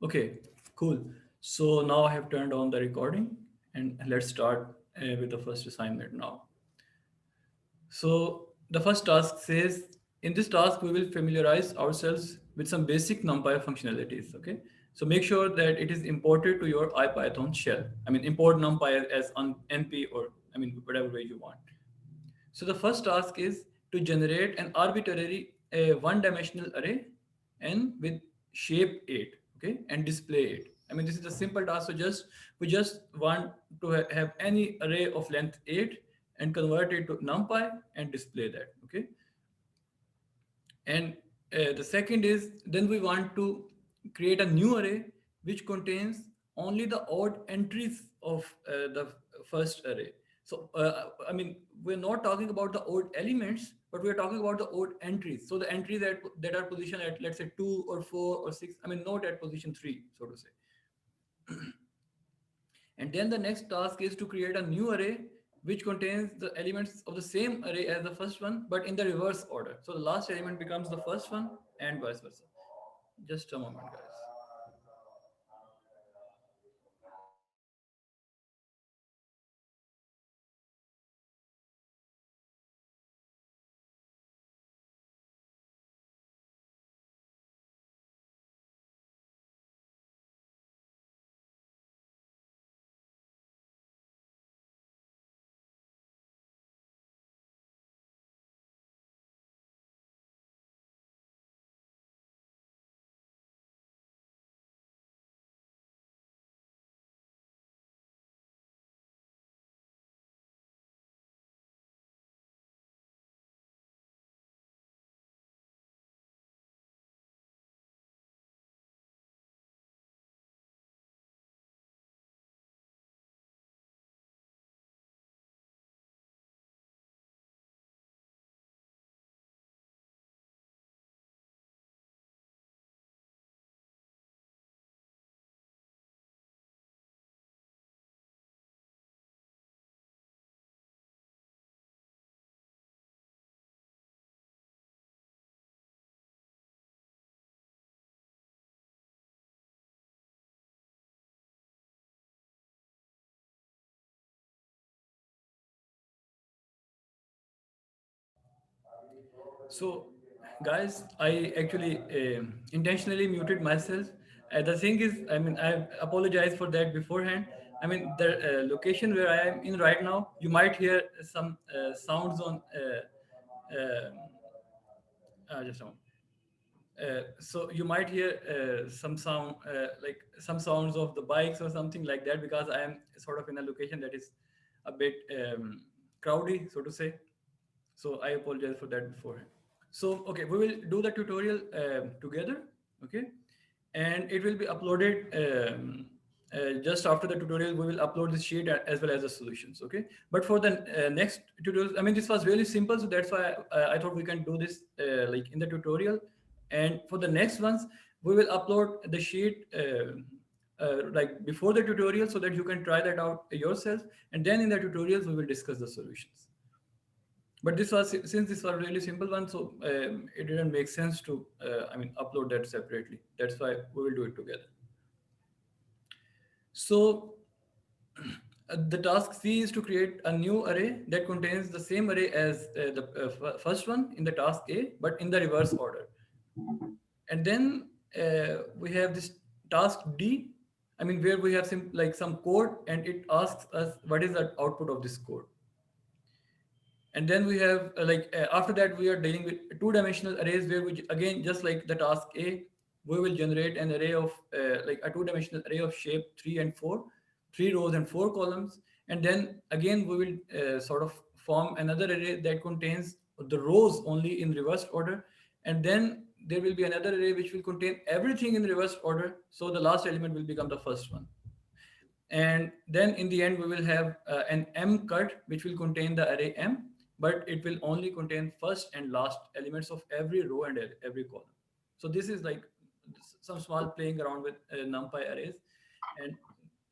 Okay, cool. So now I have turned on the recording and let's start with the first assignment now. So the first task says, in this task, we will familiarize ourselves with some basic NumPy functionalities, okay? So make sure that it is imported to your IPython shell. I mean, import NumPy as on NP or, I mean, whatever way you want. So the first task is to generate an arbitrary one-dimensional array n with shape 8, okay, and display it. I mean, this is a simple task. So we just want to have any array of length 8 and convert it to NumPy and display that, okay. And the second is then we want to create a new array which contains only the odd entries of the first array. So, I mean, we're not talking about the odd elements, but we're talking about the odd entries. So the entries that are positioned at, let's say, 2 or 4 or 6, I mean, not at position 3, so to say. And then the next task is to create a new array which contains the elements of the same array as the first one, but in the reverse order. So the last element becomes the first one and vice versa. Just a moment, guys. So, guys, I actually intentionally muted myself. The thing is, I mean, I apologize for that beforehand. I mean, the location where I am in right now, you might hear some sounds on. Just a moment. So you might hear some sound, like some sounds of the bikes or something like that, because I am sort of in a location that is a bit crowdy, so to say. So I apologize for that beforehand. So, okay, we will do the tutorial together, okay? And it will be uploaded just after the tutorial. We will upload the sheet as well as the solutions, okay? But for the next tutorial, I mean, this was really simple, so that's why I thought we can do this like in the tutorial. And for the next ones, we will upload the sheet like before the tutorial so that you can try that out yourself. And then in the tutorials, we will discuss the solutions. But this was, since this was a really simple one, so it didn't make sense to I mean, upload that separately. That's why we will do it together. So the task C is to create a new array that contains the same array as the first one in the task A, but in the reverse order. And then we have this task D, I mean, where we have like some code, and it asks us what is the output of this code. And then we have after that we are dealing with two-dimensional arrays, where we again, just like the task A, we will generate an array of like a two-dimensional array of shape 3 and 4, 3 rows and 4 columns. And then again we will sort of form another array that contains the rows only in reverse order. And then there will be another array which will contain everything in reverse order, so the last element will become the first one. And then in the end, we will have an M cut, which will contain the array M, but it will only contain first and last elements of every row and every column. So this is like some small playing around with NumPy arrays. And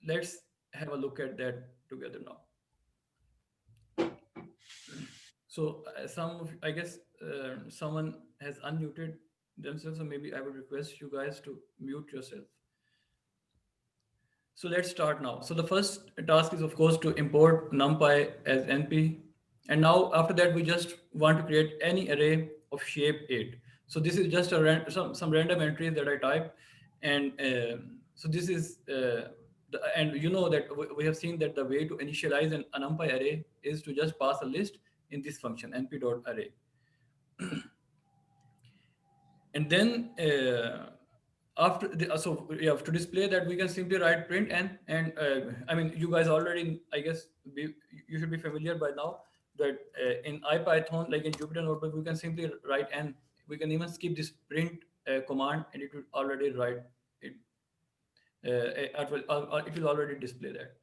let's have a look at that together now. So I guess someone has unmuted themselves, so maybe I would request you guys to mute yourself. So let's start now. So the first task is of course to import numpy as np. And now after that, we just want to create any array of shape 8. So this is just some random entries that I type. And so this is, and you know that we have seen that the way to initialize a numpy array is to just pass a list in this function np.array. And then after so yeah, to display that, we can simply write print n. And I mean, you guys already, I guess, you should be familiar by now that in IPython, like in Jupyter Notebook, we can simply write n. We can even skip this print command, and it will already write it. It will already display that.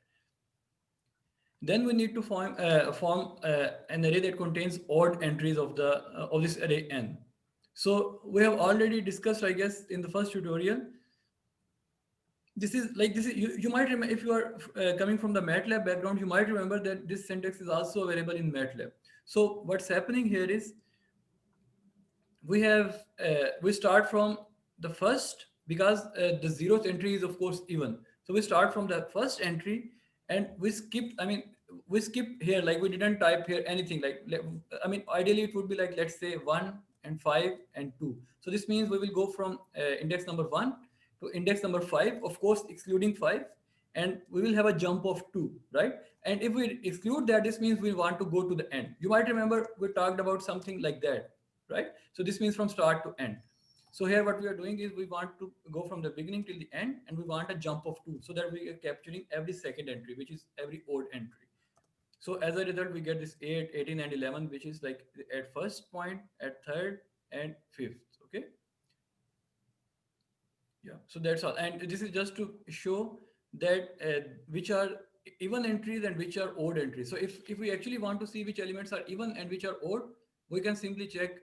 Then we need to form an array that contains odd entries of this array n. So we have already discussed, I guess, in the first tutorial. You might remember, if you are coming from the MATLAB background, you might remember that this syntax is also available in MATLAB. So what's happening here is we start from the first, because the zeroth entry is of course even. So we start from the first entry, and we skip here, like we didn't type here anything. I mean, ideally it would be like, let's say 1 and 5 and 2. So this means we will go from index number 1 to index number 5, of course excluding 5, and we will have a jump of 2, right? And if we exclude that, this means we want to go to the end. You might remember we talked about something like that, right? So this means from start to end. So here what we are doing is we want to go from the beginning till the end, and we want a jump of 2, so that we are capturing every second entry, which is every odd entry. So as a result, we get this 8, 18, and 11, which is like at first point, at third, and fifth. Okay. Yeah. So that's all. And this is just to show that which are even entries and which are odd entries. So if we actually want to see which elements are even and which are odd, we can simply check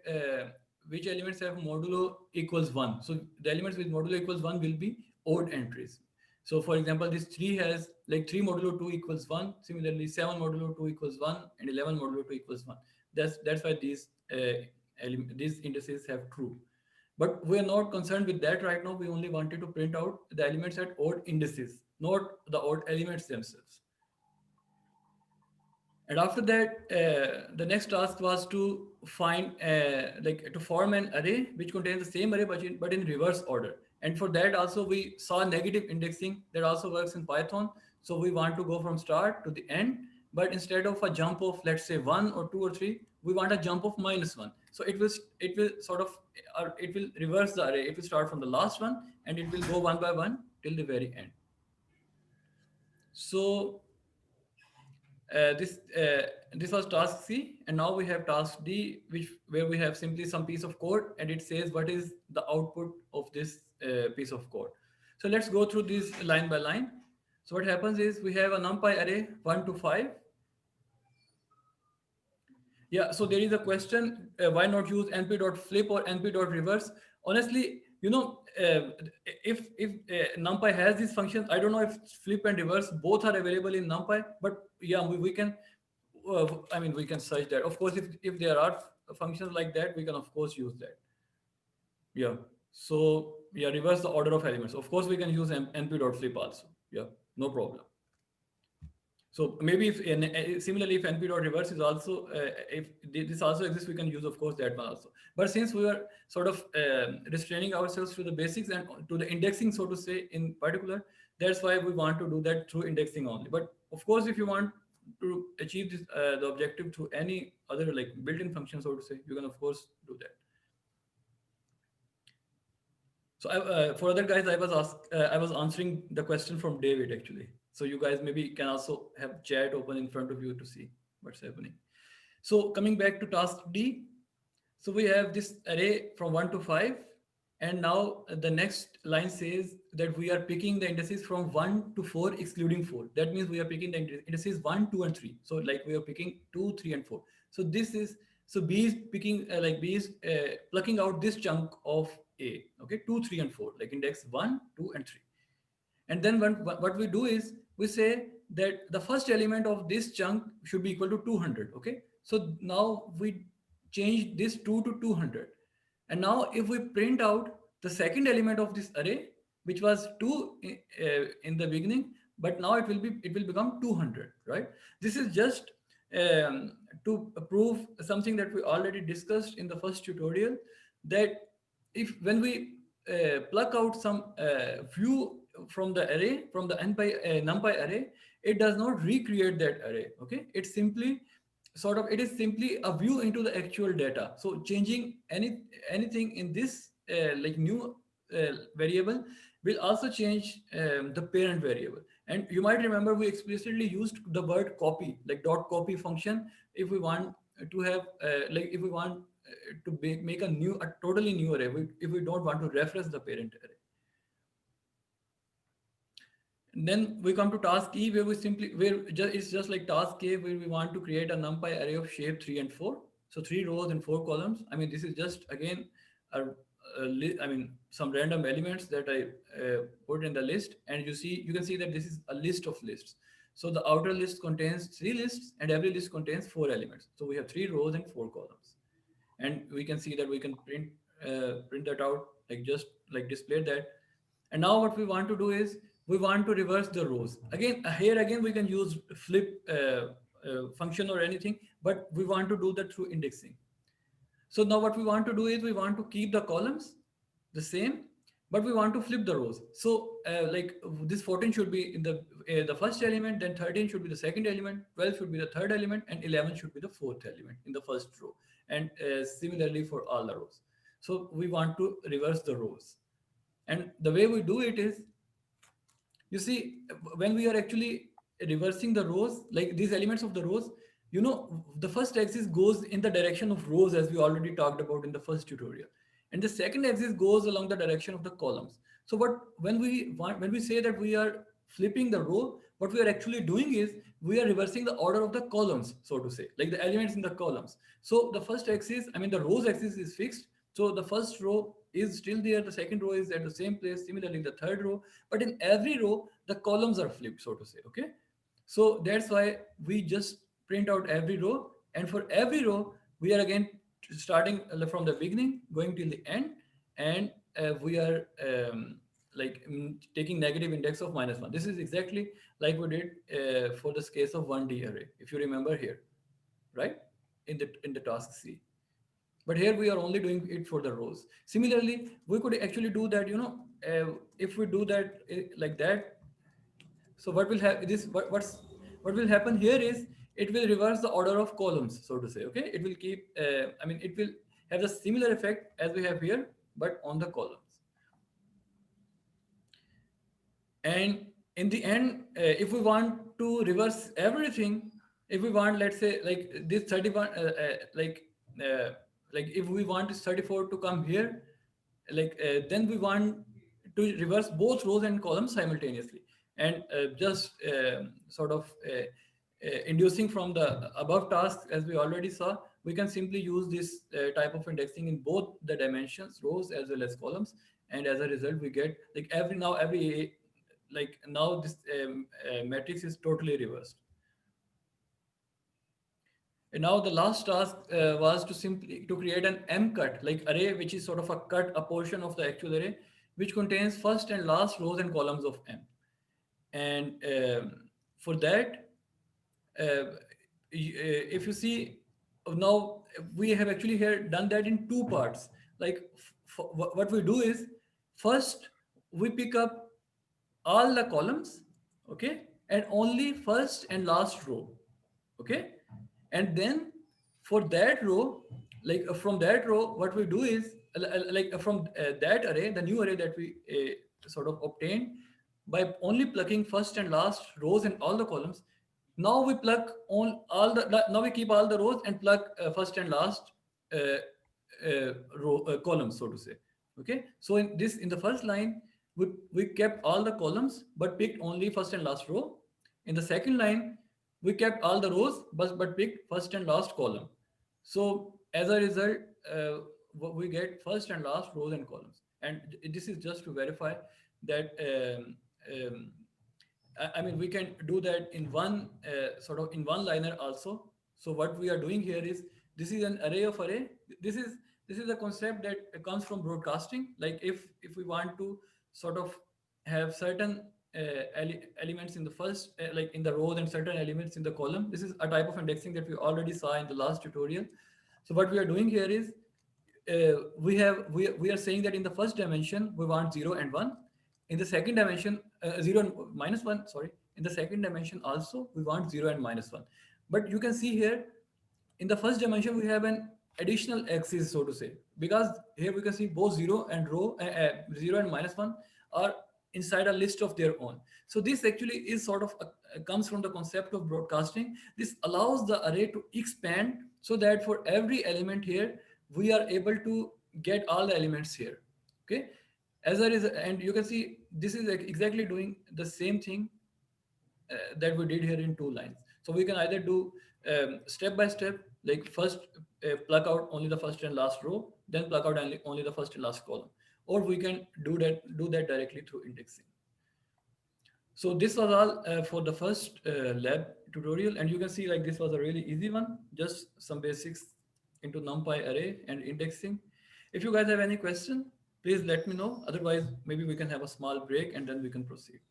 which elements have modulo equals 1. So the elements with modulo equals 1 will be odd entries. So for example, this 3 has like 3 modulo 2 equals 1. Similarly, 7 modulo 2 equals 1, and 11 modulo 2 equals 1. That's why these indices have true. But we are not concerned with that right now. We only wanted to print out the elements at odd indices, not the odd elements themselves. And after that, the next task was to to form an array which contains the same array but in reverse order. And for that also we saw negative indexing that also works in Python. So we want to go from start to the end, but instead of a jump of, let's say, 1 or 2 or 3, we want a jump of -1. So it will reverse the array. It will start from the last one, and it will go one by one till the very end. So this was task C, and now we have task D, where we have simply some piece of code, and it says what is the output of this piece of code. So let's go through this line by line. So what happens is we have a numpy array 1 to 5. Yeah, so there is a question, why not use np.flip or np.reverse? Honestly, if NumPy has these functions, I don't know if flip and reverse both are available in NumPy, but yeah, we can, we can search that. Of course, if there are functions like that, we can of course use that. Yeah. So yeah, reverse the order of elements. Of course, we can use np.flip also. Yeah, no problem. So maybe similarly, if np.reverse is also, if this also exists, we can use, of course, that one also. But since we are sort of restraining ourselves to the basics and to the indexing, so to say, in particular, that's why we want to do that through indexing only. But of course, if you want to achieve this, the objective through any other like built-in function, so to say, you can of course do that. So for other guys, I was answering the question from David actually. So you guys maybe can also have chat open in front of you to see what's happening. So coming back to task D, so we have this array from 1 to 5, and now the next line says that we are picking the indices from 1 to 4 excluding 4. That means we are picking the indices 1, 2, and 3. So like we are picking 2, 3, and 4. So B is picking B is plucking out this chunk of A. Okay, 2, 3, and 4, like index 1, 2, and 3. And then what we do is we say that the first element of this chunk should be equal to 200. Okay, so now we change this 2 to 200. And now if we print out the second element of this array, which was 2 in the beginning, but now it will become 200, right? This is just to prove something that we already discussed in the first tutorial, that if when we pluck out some view from the array, from the numpy array, it does not recreate that array. Okay, it's simply it is simply a view into the actual data. So changing anything in this like new variable will also change the parent variable. And you might remember we explicitly used the word copy, like dot copy function, if we want to have like if we want to make a totally new array, if we don't want to reference the parent array. And then we come to task E, where we simply it's just like task A, where we want to create a numpy array of shape 3 and 4. So 3 rows and 4 columns. I mean, this is just again I mean some random elements that I put in the list, and you can see that this is a list of lists. So the outer list contains 3 lists, and every list contains 4 elements. So we have 3 rows and 4 columns, and we can see that we can print that out, like just like display that. And now what we want to do is we want to reverse the rows again. Here again we can use flip function or anything, but we want to do that through indexing. So now what we want to do is we want to keep the columns the same, but we want to flip the rows. So like this 14 should be in the first element, then 13 should be the second element, 12 should be the third element, and 11 should be the fourth element in the first row. And similarly for all the rows. So we want to reverse the rows. And the way we do it is, you see, when we are actually reversing the rows, like these elements of the rows, the first axis goes in the direction of rows, as we already talked about in the first tutorial. And the second axis goes along the direction of the columns. So when we say that we are flipping the row, what we are actually doing is we are reversing the order of the columns, so to say, like the elements in the columns. So the first axis, I mean the rows axis is fixed. So the first row is still there, the second row is at the same place, similarly the third row, but in every row the columns are flipped, so to say. Okay, so that's why we just print out every row, and for every row we are again starting from the beginning going till the end, and we are taking negative index of -1. This is exactly like we did for this case of 1D array, if you remember here, right, in the task C. But here we are only doing it for the rows. Similarly, we could actually do that, if we do that like that. So what will happen, what will happen here is it will reverse the order of columns, so to say. Okay, it will keep I mean it will have the similar effect as we have here, but on the columns. And in the end, if we want to reverse everything, if we want, let's say, like this 31 uh, like if we want this 34 to come here, then we want to reverse both rows and columns simultaneously. And just inducing from the above task, as we already saw, we can simply use this type of indexing in both the dimensions, rows as well as columns. And as a result, we get like now this matrix is totally reversed. And now the last task was to simply to create an M cut, like array, which is sort of a portion of the actual array, which contains first and last rows and columns of M. And for that, if you see, now we have actually here done that in 2 parts. Like what we do is, first we pick up all the columns, okay, and only first and last row, okay. And then for that row, from that row, what we do is from that array, the new array that we sort of obtained by only plucking first and last rows and all the columns. Now we pluck on all the now we keep all the rows and pluck first and last uh, columns, so to say. Okay, so in the first line, we kept all the columns but picked only first and last row. In the second line, we kept all the rows but picked first and last column. So as a result, we get first and last rows and columns. And this is just to verify that um, I mean, we can do that in one in one liner also. So what we are doing here is, this is an array of array. This is a concept that comes from broadcasting. Like if we want to sort of have certain elements in the first, like in the rows, and certain elements in the column. This is a type of indexing that we already saw in the last tutorial. So what we are doing here is, we are saying that in the first dimension we want 0 and 1. In the second dimension, 0 and minus 1, sorry. In the second dimension also we want 0 and minus 1. But you can see here, in the first dimension we have an additional axis, so to say, because here we can see both 0 and 0 and minus 1 are inside a list of their own. So this actually is sort of comes from the concept of broadcasting. This allows the array to expand, so that for every element here we are able to get all the elements here. Okay, as a result, and you can see this is exactly doing the same thing that we did here in two lines. So we can either do step by step, like first pluck out only the first and last row, then pluck out only the first and last column, or we can do that directly through indexing. So this was all for the first lab tutorial, and you can see like this was a really easy one, just some basics into NumPy array and indexing. If you guys have any question, please let me know. Otherwise, maybe we can have a small break and then we can proceed.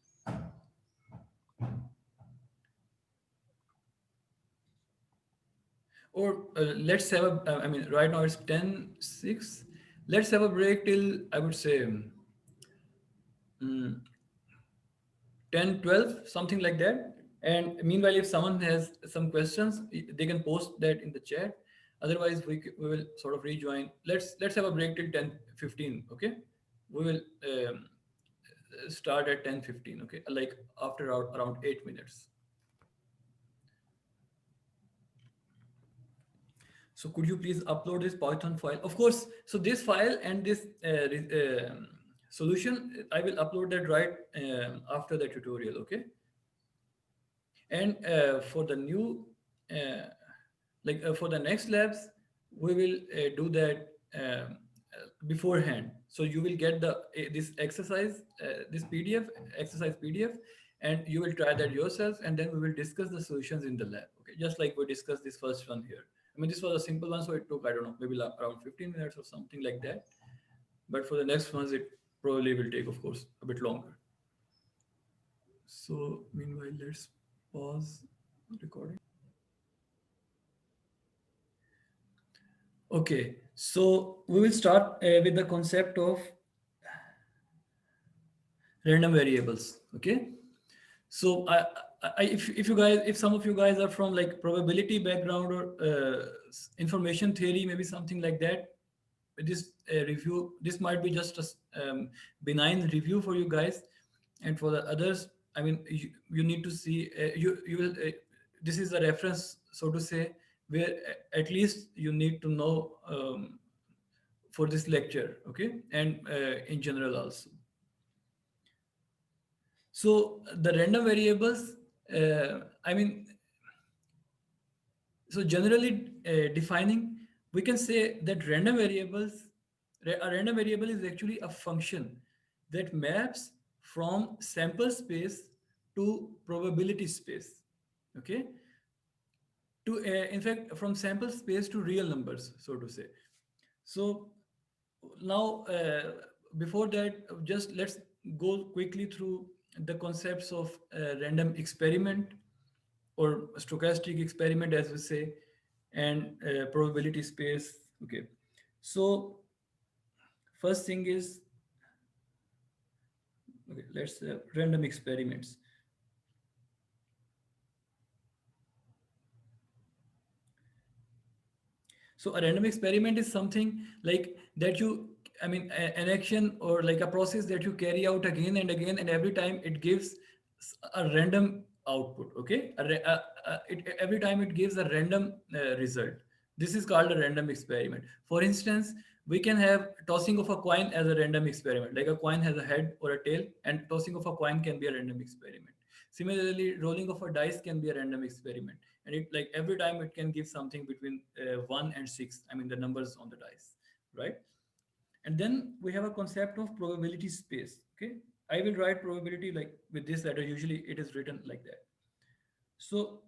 Or let's have a, I mean, right now it's 10:06. Let's have a break till, I would say, 10:12, something like that. And meanwhile, if someone has some questions, they can post that in the chat. Otherwise, we will sort of rejoin. Let's have a break till 10:15. Okay, we will start at 10:15. Okay, like after around 8 minutes. So could you please upload this Python file? Of course. So this file and this solution, I will upload that right after the tutorial. Okay. And for the new, for the next labs, we will do that beforehand. So you will get the this exercise, this PDF, exercise PDF, and you will try that yourself, and then we will discuss the solutions in the lab. Okay, just like we discussed this first one here. I mean, this was a simple one, so it took, I don't know, maybe around 15 minutes or something like that. But for the next ones, it probably will take, of course, a bit longer. So meanwhile, let's pause recording. Okay, so we will start with the concept of random variables. Okay, so if some of you guys are from like probability background or information theory, maybe something like that, this review, this might be just a benign review for you guys. And for the others, I mean, you need to see, you will, this is a reference, so to say, where at least you need to know for this lecture. Okay, and in general also. So the random variables, I mean, so generally defining, we can say that a random variable is actually a function that maps from sample space to probability space. Okay, to in fact from sample space to real numbers, so to say. So now before that, just let's go quickly through the concepts of random experiment or stochastic experiment, as we say, and probability space. Okay, so first thing is, okay, let's random experiments. So a random experiment is something like that you, I mean, an action or like a process that you carry out again and again, and every time it gives a random output. Okay, every time it gives a random result. This is called a random experiment. For instance, we can have tossing of a coin as a random experiment. Like a coin has a head or a tail, and tossing of a coin can be a random experiment. Similarly, rolling of a dice can be a random experiment, and it, like, every time it can give something between 1 and 6, I mean the numbers on the dice, right? And then we have a concept of probability space. Okay, I will write probability like with this letter. Usually it is written like that. So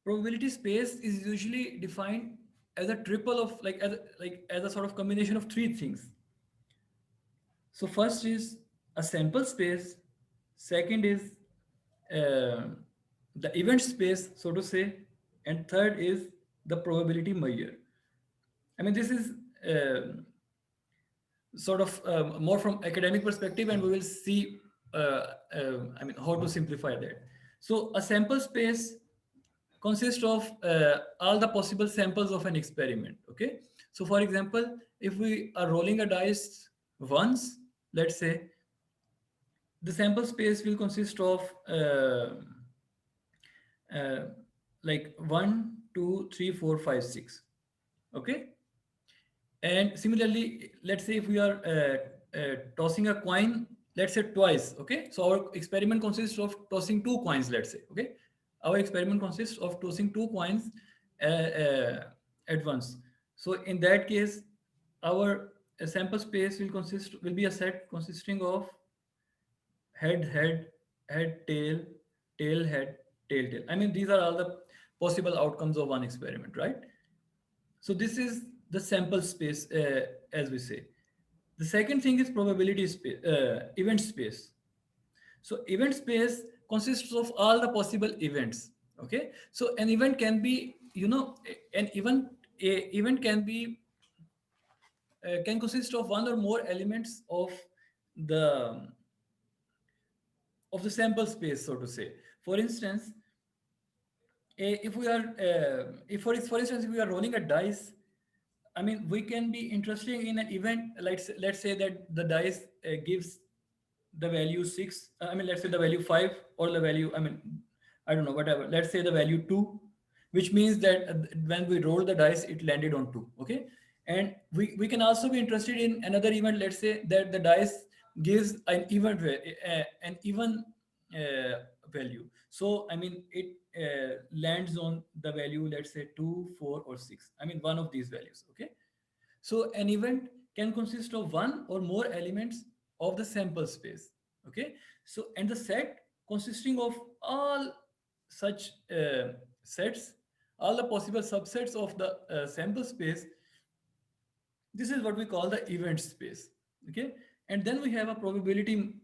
probability space is usually defined as a triple of like as a sort of combination of three things. So first is a sample space, second is uh, the event space, so to say, and third is the probability measure. I mean, this is sort of more from academic perspective, and we will see, I mean, how to simplify that. So a sample space consists of all the possible samples of an experiment. Okay. So for example, if we are rolling a dice once, let's say, the sample space will consist of uh, like 1, 2, 3, 4, 5, 6. Okay. And similarly, let's say if we are tossing a coin, let's say twice. Okay. So our experiment consists of tossing two coins, let's say. Okay. Our experiment consists of tossing two coins at once. So in that case, our sample space will be a set consisting of head, head, head, tail, tail, head, tail, tail. I mean, these are all the possible outcomes of one experiment, right? So this is the sample space, as we say. The second thing is probability space, event space. So event space consists of all the possible events. Okay. So an event can be, an event can consist of one or more elements the of the sample space, so to say. For instance, if we are for instance, if we are rolling a dice, I mean, we can be interested in an event. Let's say that the dice gives the value 6. I mean, let's say the value 5, or the value, I mean, I don't know, whatever. Let's say the value 2, which means that when we roll the dice, it landed on 2. Okay. And we can also be interested in another event. Let's say that the dice gives an even value. So, I mean, it lands on the value, let's say 2, 4, or 6. I mean, one of these values. Okay. So an event can consist of one or more elements of the sample space. Okay. So, and the set consisting of all such sets, all the possible subsets of the sample space, this is what we call the event space. Okay. And then we have a probability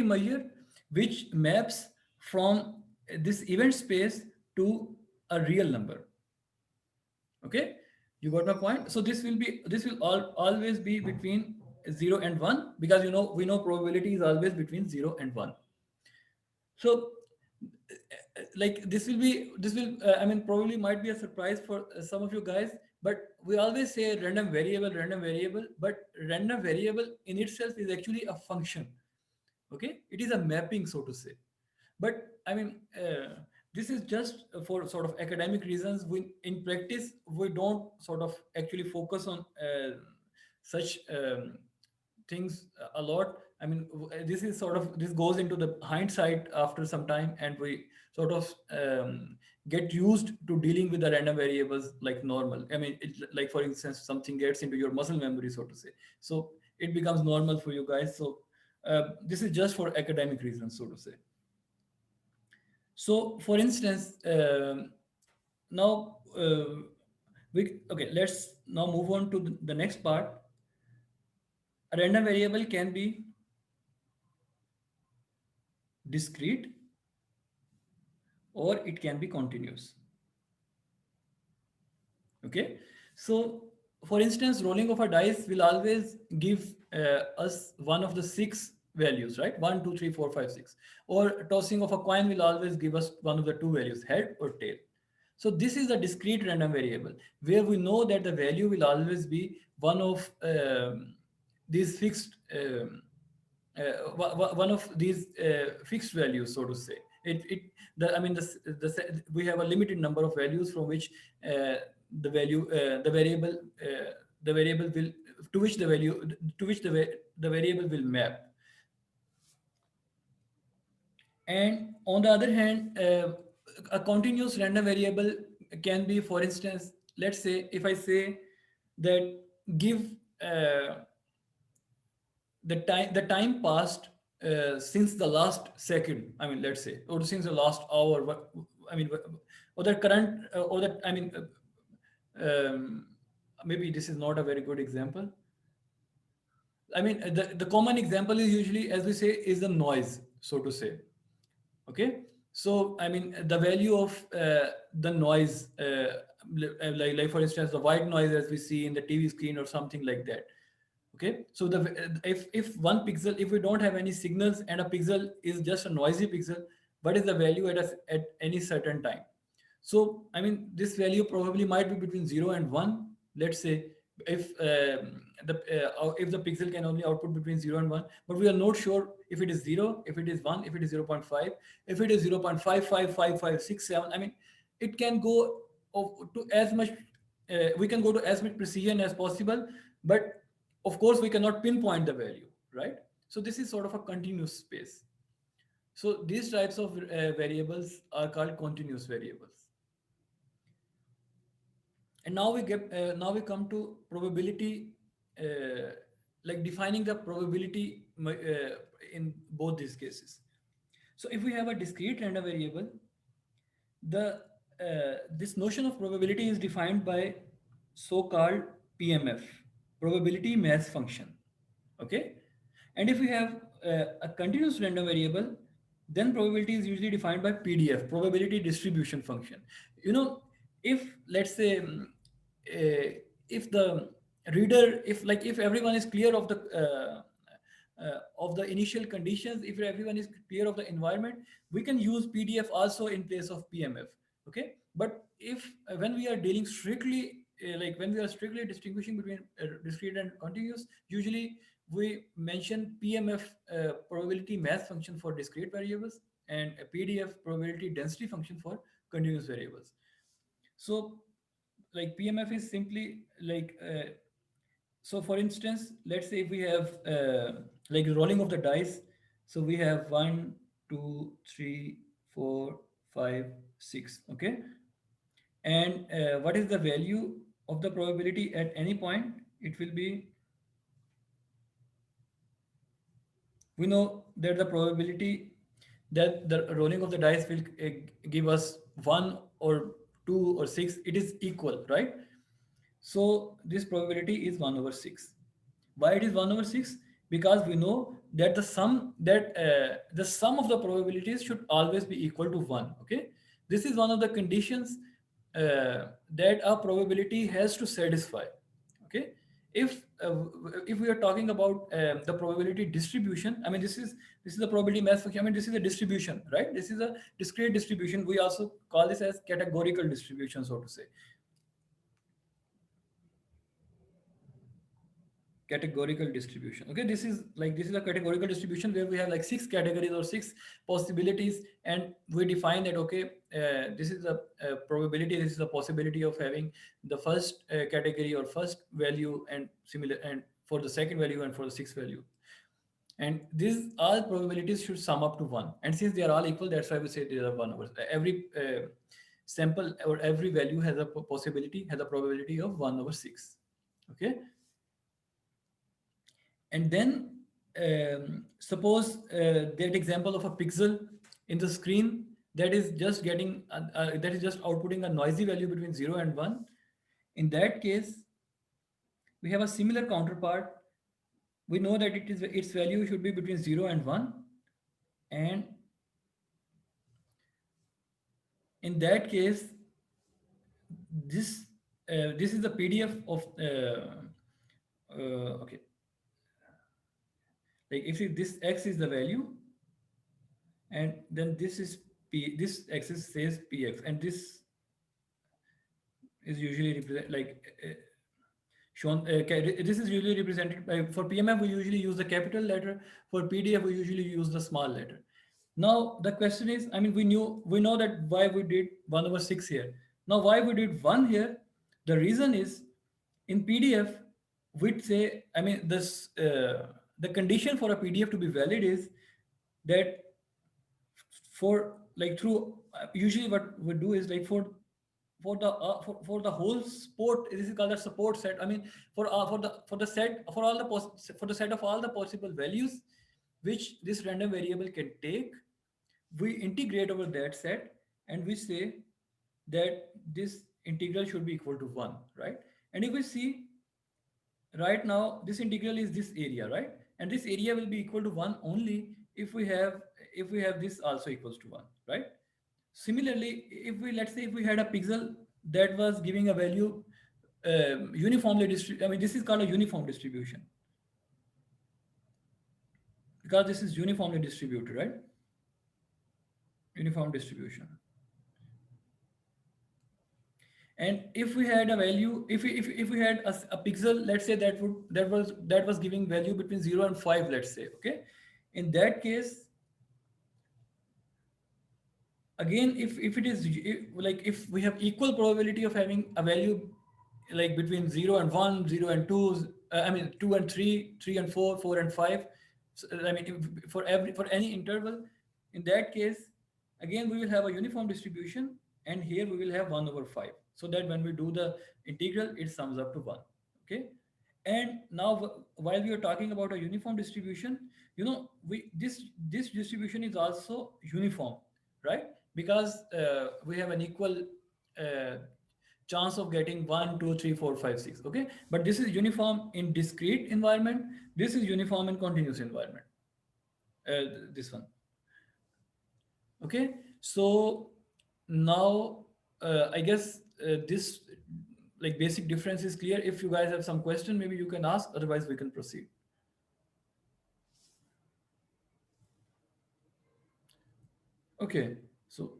measure which maps from this event space to a real number. Okay, you got my point. So this will always be between 0 and 1, because we know probability is always between 0 and 1. So like this will I mean, probably might be a surprise for some of you guys, but we always say random variable, but random variable in itself is actually a function. Okay, it is a mapping, so to say. But I mean, this is just for sort of academic reasons. We, in practice, we don't sort of actually focus on such things a lot. I mean, this is sort of, this goes into the hindsight after some time, and we sort of get used to dealing with the random variables like normal. I mean, like for instance, something gets into your muscle memory, so to say. So it becomes normal for you guys. So this is just for academic reasons, so to say. So, for instance, now let's now move on to the next part. A random variable can be discrete or it can be continuous. Okay, so for instance, rolling of a dice will always give us one of the 6 values, right? 1, 2, 3, 4, 5, 6. Or tossing of a coin will always give us one of the 2 values, head or tail. So this is a discrete random variable where we know that the value will always be one of these fixed one of these fixed values, so to say. It the I mean we have a limited number of values from which the value the variable will to which the value to which the variable will map. And on the other hand, a continuous random variable can be, for instance, let's say if I say that give uh, the time passed since the last second. I mean, let's say, or since the last hour. What I mean, or the current, or that I mean, maybe this is not a very good example. I mean, the common example is usually, as we say, is the noise, so to say. Okay. So, I mean, the value of the noise, like for instance, the white noise as we see in the TV screen or something like that. Okay. So if one pixel, if we don't have any signals and a pixel is just a noisy pixel, what is the value at any certain time? So, I mean, this value probably might be between 0 and 1. Let's say if if the pixel can only output between 0 and 1, but we are not sure if it is 0, if it is 1, if it is 0.5, if it is 0.555567. I mean, it can go to as much, we can go to as much precision as possible, but of course, we cannot pinpoint the value, right? So, this is sort of a continuous space. So, these types of variables are called continuous variables. And now we come to probability, uh, like defining the probability in both these cases. So if we have a discrete random variable, the this notion of probability is defined by so-called PMF, probability mass function. Okay. And if we have a continuous random variable, then probability is usually defined by PDF, probability distribution function. You know, if let's say if the reader, if everyone is clear of the initial conditions, if everyone is clear of the environment, we can use PDF also in place of PMF. Okay. But if when we are dealing strictly like when we are strictly distinguishing between discrete and continuous, usually we mention PMF, probability mass function for discrete variables, and a PDF, probability density function for continuous variables. So like PMF is simply like so for instance, let's say if we have like rolling of the dice. So we have 1, 2, 3, 4, 5, 6. Okay. And what is the value of the probability at any point? It will be, we know that the probability that the rolling of the dice will give us 1 or 2 or 6, it is equal, right? So this probability is 1 over 6. Why it is 1 over 6? Because we know that the sum of the probabilities should always be equal to 1. Okay. This is one of the conditions that a probability has to satisfy. Okay. If we are talking about the probability distribution, I mean, this is the probability mass function. I mean, this is a distribution, right? This is a discrete distribution. We also call this as categorical distribution, so to say. Categorical distribution. Okay, this is a categorical distribution where we have like 6 categories or 6 possibilities, and we define that, okay, this is a probability, this is a possibility of having the first category or first value, and similar, and for the second value and for the sixth value. And these all probabilities should sum up to 1, and since they are all equal, that's why we say they are 1 over every sample, or every value has a possibility, has a probability of 1 over 6. Okay. And then suppose that example of a pixel in the screen that is just getting that is just outputting a noisy value between 0 and 1. In that case, we have a similar counterpart. We know that its value should be between 0 and 1. And in that case, this is the PDF of okay, like if this x is the value, and then this is p, this axis says px, and this is usually represent like shown. This is usually represented by, for PMF we usually use the capital letter. For PDF we usually use the small letter. Now the question is, I mean, we know that why we did 1 over 6 here. Now why we did 1 here? The reason is, in PDF we'd say, I mean, this the condition for a PDF to be valid is that for like through usually what we do is like for the whole support, this is called a support set. I mean, for the set, for all the for the set of all the possible values which this random variable can take, we integrate over that set, and we say that this integral should be equal to 1, right? And if we see right now this integral is this area, right? And this area will be equal to 1 only if we have this also equals to 1, right? Similarly, if we, let's say if we had a pixel that was giving a value uniformly distributed, I mean this is called a uniform distribution because this is uniformly distributed, right? Uniform distribution. And if we had a value, if we had a pixel, let's say that was giving value between 0 and 5, let's say, okay? In that case, again, if it is like if we have equal probability of having a value like between 0 and 1, 0 and 2, I mean 2 and 3, 3 and 4, 4 and 5, so, I mean for any interval, in that case, again we will have a uniform distribution, and here we will have 1 over 5, so that when we do the integral it sums up to 1. Okay. And now while we are talking about a uniform distribution, you know, we this distribution is also uniform, right? Because we have an equal uh, chance of getting 1, 2, 3, 4, 5, 6. Okay, but this is uniform in discrete environment, this is uniform in continuous environment, this one. Okay, so now I guess this like basic difference is clear. If you guys have some question, maybe you can ask, otherwise we can proceed. Okay, so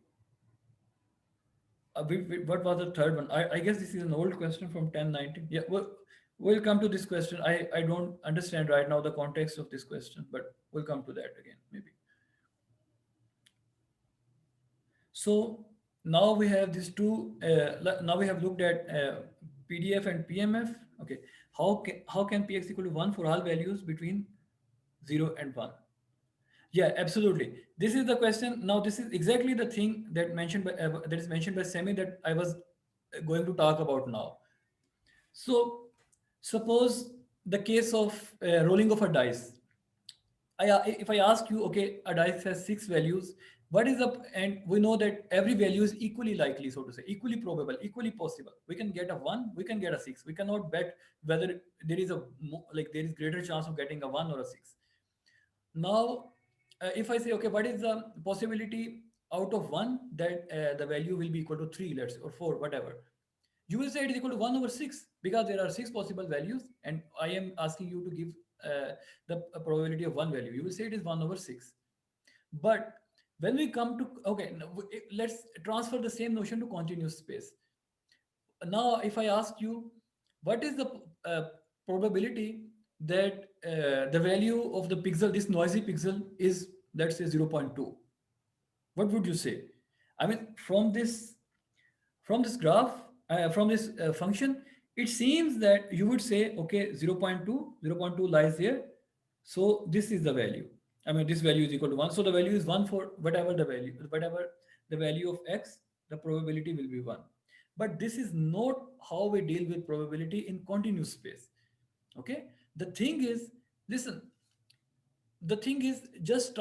what was the third one? I guess this is an old question from 1019. Yeah, well, we'll come to this question. I don't understand right now the context of this question, but we'll come to that again, maybe. So now we have these two, now we have looked at PDF and PMF. Okay, how can Px equal to 1 for all values between 0 and 1? Yeah, absolutely. This is the question. Now, this is exactly the thing that is mentioned by Semi that I was going to talk about now. So, suppose the case of rolling of a dice. If I ask you, okay, a dice has 6 values. What is up? And we know that every value is equally likely, so to say, equally probable, equally possible. We can get a 1, we can get a 6. We cannot bet whether there is like there is greater chance of getting a 1 or a 6. Now, if I say, okay, what is the possibility out of 1 that the value will be equal to 3, let's say, or 4, whatever? You will say it is equal to 1 over 6 because there are 6 possible values, and I am asking you to give the probability of one value. You will say it is 1 over 6. But when we come to, okay, let's transfer the same notion to continuous space. Now, if I ask you, what is the probability that the value of the pixel, this noisy pixel, is, let's say, 0.2? What would you say? I mean, from this graph, from this function, it seems that you would say, okay, 0.2, 0.2 lies here. So this is the value. I mean, this value is equal to 1. So the value is 1 for whatever the value of x, the probability will be 1. But this is not how we deal with probability in continuous space. Okay. The thing is, listen, the thing is just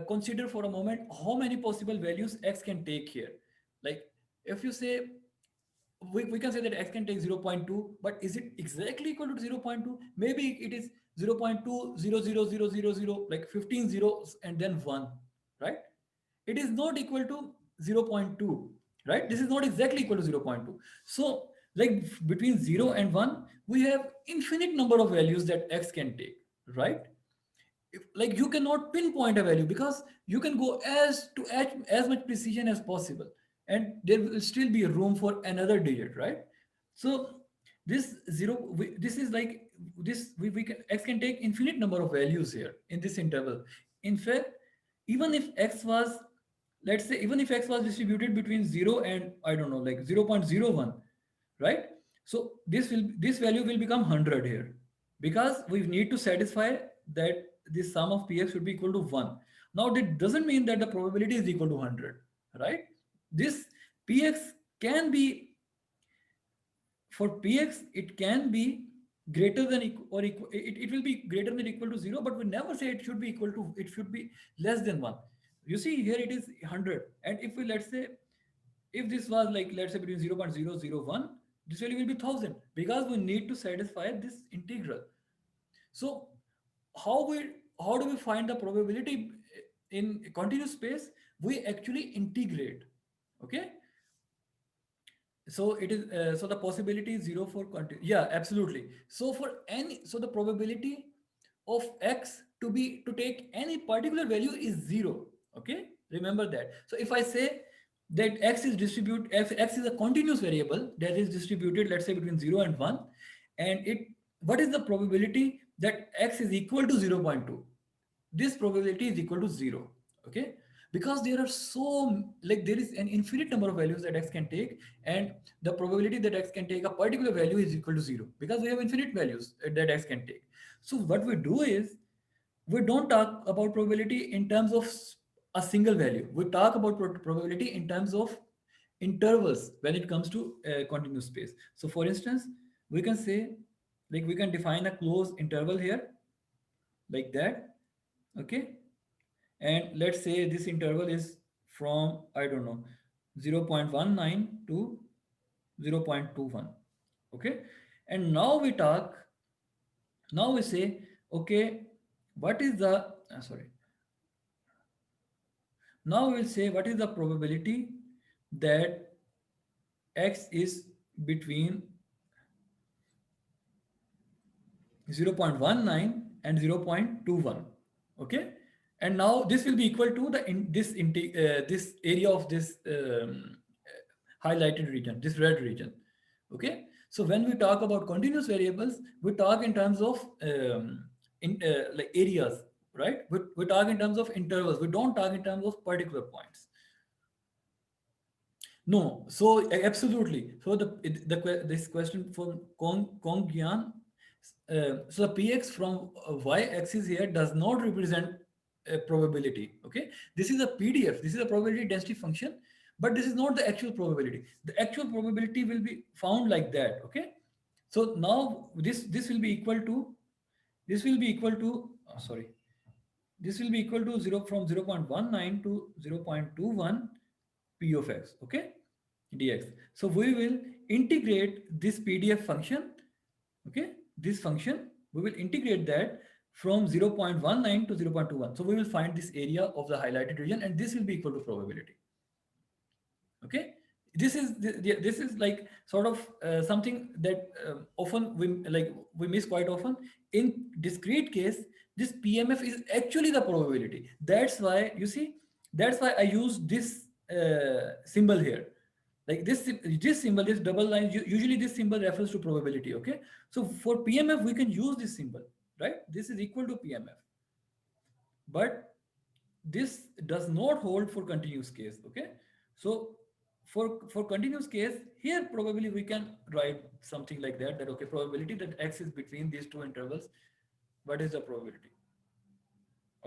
consider for a moment how many possible values x can take here. Like if you say, we can say that x can take 0.2, but is it exactly equal to 0.2? Maybe it is 0.2000000, like 15 zeros and then 1, right? It is not equal to 0.2, right? This is not exactly equal to 0.2. So like between 0 and 1, we have infinite number of values that x can take, right? Like you cannot pinpoint a value because you can go as much precision as possible, and there will still be room for another digit, right? So this this is like this we can, x can take infinite number of values here in this interval. In fact, even if x was, let's say, even if x was distributed between 0 and, I don't know, like 0.01, right? So this value will become 100 here, because we need to satisfy that the sum of px should be equal to 1. Now that doesn't mean that the probability is equal to 100, right? This px can be, for px it can be greater than or equal, it will be greater than equal to 0, but we never say it should be equal to, it should be less than 1. You see here it is 100, and if we, let's say, if this was like, let's say, between 0.001, This value will be 1000 because we need to satisfy this integral. So how we how do we find the probability in continuous space? We actually integrate. Okay, so it is so the possibility is zero for yeah, absolutely. So for any, so the probability of x to take any particular value is zero. Okay, remember that. So if I say that x is x is a continuous variable that is distributed, let's say, between 0 and 1, and it, what is the probability that x is equal to 0.2? This probability is equal to 0. Okay, because there are so, like, there is an infinite number of values that x can take, and the probability that x can take a particular value is equal to 0 because we have infinite values that x can take. So what we do is, we don't talk about probability in terms of a single value. We talk about probability in terms of intervals when it comes to continuous space. So for instance, we can say, like, we can define a closed interval here, like that. Okay, and let's say this interval is from, I don't know, 0.19 to 0.21. Okay, and now we say, okay, what is the sorry now we'll say what is the probability that x is between 0.19 and 0.21. Okay, and now this will be equal to the this area of this highlighted region, this red region. Okay, so when we talk about continuous variables, we talk in terms of like areas, right? We talk in terms of intervals. We don't talk in terms of particular points. No, so absolutely. So this question from Kong Gyan. So the px from y-axis here does not represent a probability. Okay, this is a PDF. This is a probability density function, but this is not the actual probability. The actual probability will be found like that. Okay, so now this will be equal to, sorry, this will be equal to 0 from 0.19 to 0.21 p of x. Okay, dx. So we will integrate this PDF function. Okay, this function, we will integrate that from 0.19 to 0.21. So we will find this area of the highlighted region, and this will be equal to probability. Okay, this is like sort of something that often we miss quite often. In discrete case, this PMF is actually the probability. That's why you see, that's why I use this symbol here. Like this symbol, this double line, usually this symbol refers to probability. Okay, so for PMF we can use this symbol, right? This is equal to PMF, but this does not hold for continuous case. Okay, so for continuous case, here probably we can write something like that, that okay, probability that x is between these two intervals, what is the probability?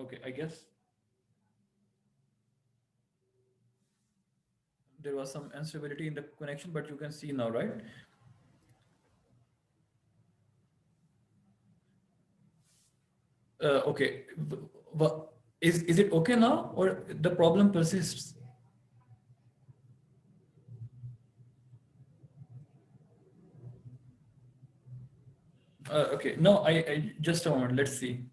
Okay, I guess there was some instability in the connection, but you can see now, right? Okay, is it okay now, or the problem persists? Okay, no, I just a moment, let's see.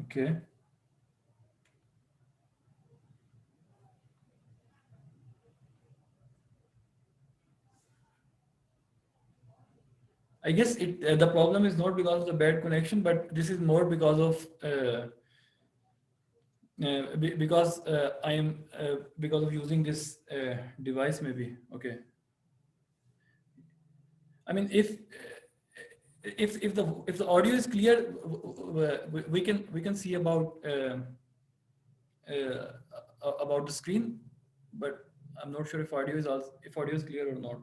Okay. I guess the problem is not because of the bad connection, but this is more because of because I am because of using this device, maybe. Okay. I mean, if the audio is clear, we can see uh, about the screen, but I'm not sure if audio is also, if audio is clear or not.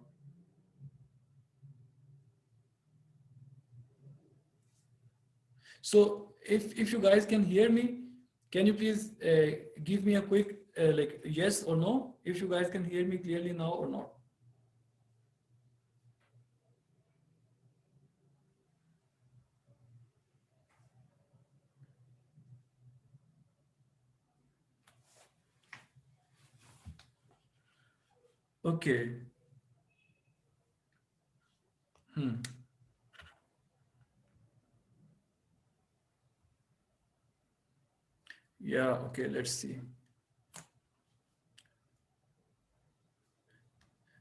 So if you guys can hear me, can you please give me a quick like yes or no, if you guys can hear me clearly now or not? Okay. Hmm. Yeah, okay, let's see.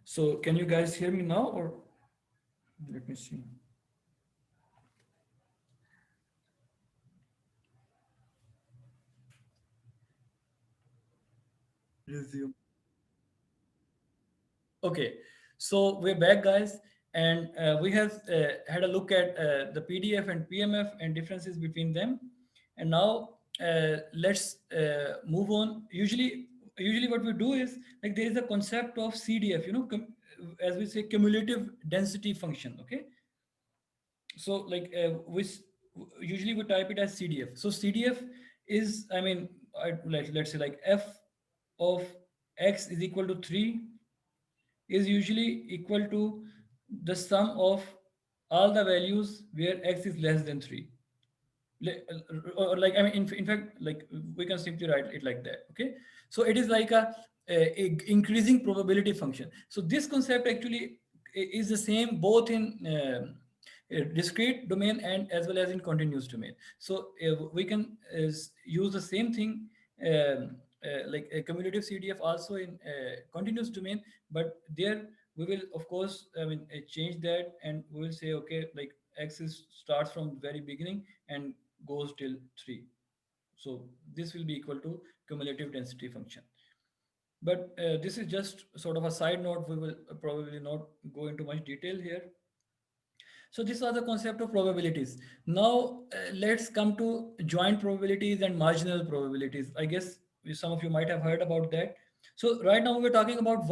So can you guys hear me now, or let me see. Resume. Okay, so we're back, guys, and we have had a look at the PDF and PMF and differences between them. And now let's move on. Usually what we do is, like, there is a concept of CDF, as we say, cumulative density function. Okay, so like usually we type it as CDF. So CDF is, I mean, let's say like f of x is equal to 3 is usually equal to the sum of all the values where x is less than 3. Or like, I mean, in fact, like, we can simply write it like that. Okay, so it is like a increasing probability function. So this concept actually is the same both in discrete domain and as well as in continuous domain. So we can use the same thing, like a cumulative CDF also in continuous domain, but there we will, of course, I mean, change that, and we will say, okay, like x is starts from very beginning and goes till 3. So this will be equal to cumulative density function. But this is just sort of a side note. We will probably not go into much detail here. So this was the concept of probabilities. Now let's come to joint probabilities and marginal probabilities. I guess some of you might have heard about that. So right now we're talking about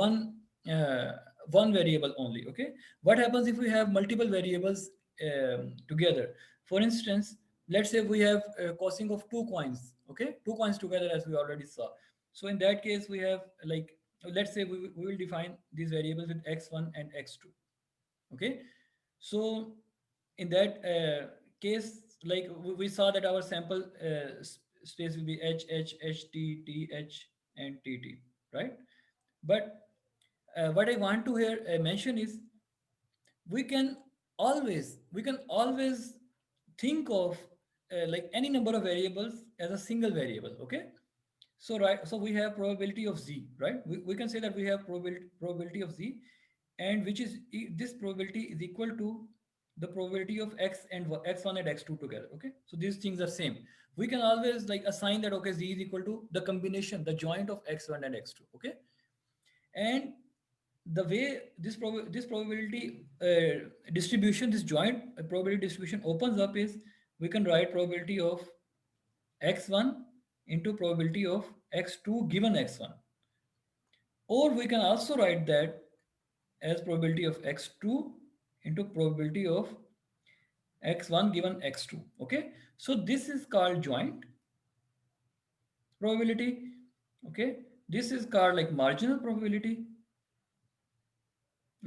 uh, one variable only. Okay, what happens if we have multiple variables together? For instance, let's say we have a costing of two coins. Okay, two coins together, as we already saw. So in that case, we have, like, let's say we will define these variables with x1 and x2. Okay, so in that case, like, we saw that our sample space will be h h h t t h and t t, right? But what I want to here mention is, we can always think of like any number of variables as a single variable. Okay, so right, so we have probability of z, right? We can say that we have probability of z, and which is this probability is equal to the probability of x and x1 and x2 together. Okay, so these things are same. We can always like assign that, okay, z is equal to the combination, the joint of x1 and x2. Okay, and the way this probability distribution, this joint probability distribution opens up is, we can write probability of x1 into probability of x2 given x1, or we can also write that as probability of x2 into probability of x1 given x2. Okay, so this is called joint probability. Okay, this is called like marginal probability.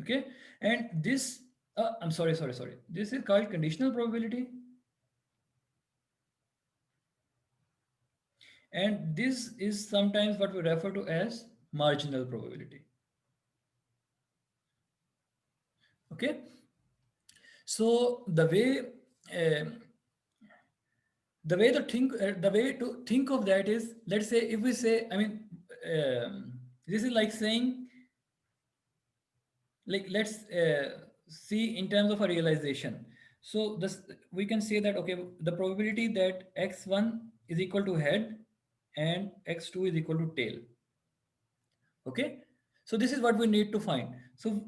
Okay, and this I'm sorry, this is called conditional probability, and this is sometimes what we refer to as marginal probability. Okay, so um, the way to think of that is, let's say, if we say, I mean, this is like saying, like, let's see in terms of a realization. So this, we can say that, okay, the probability that x1 is equal to head and x2 is equal to tail. Okay, so this is what we need to find. So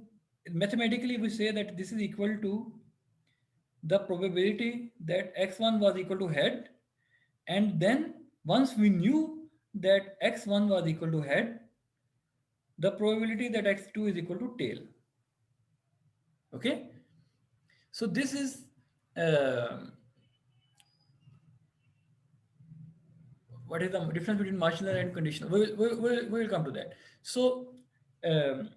mathematically we say that this is equal to the probability that x1 was equal to head, and then once we knew that x1 was equal to head, the probability that x2 is equal to tail. Okay, so this is uh, what is the difference between marginal and conditional. We will come to that. So um,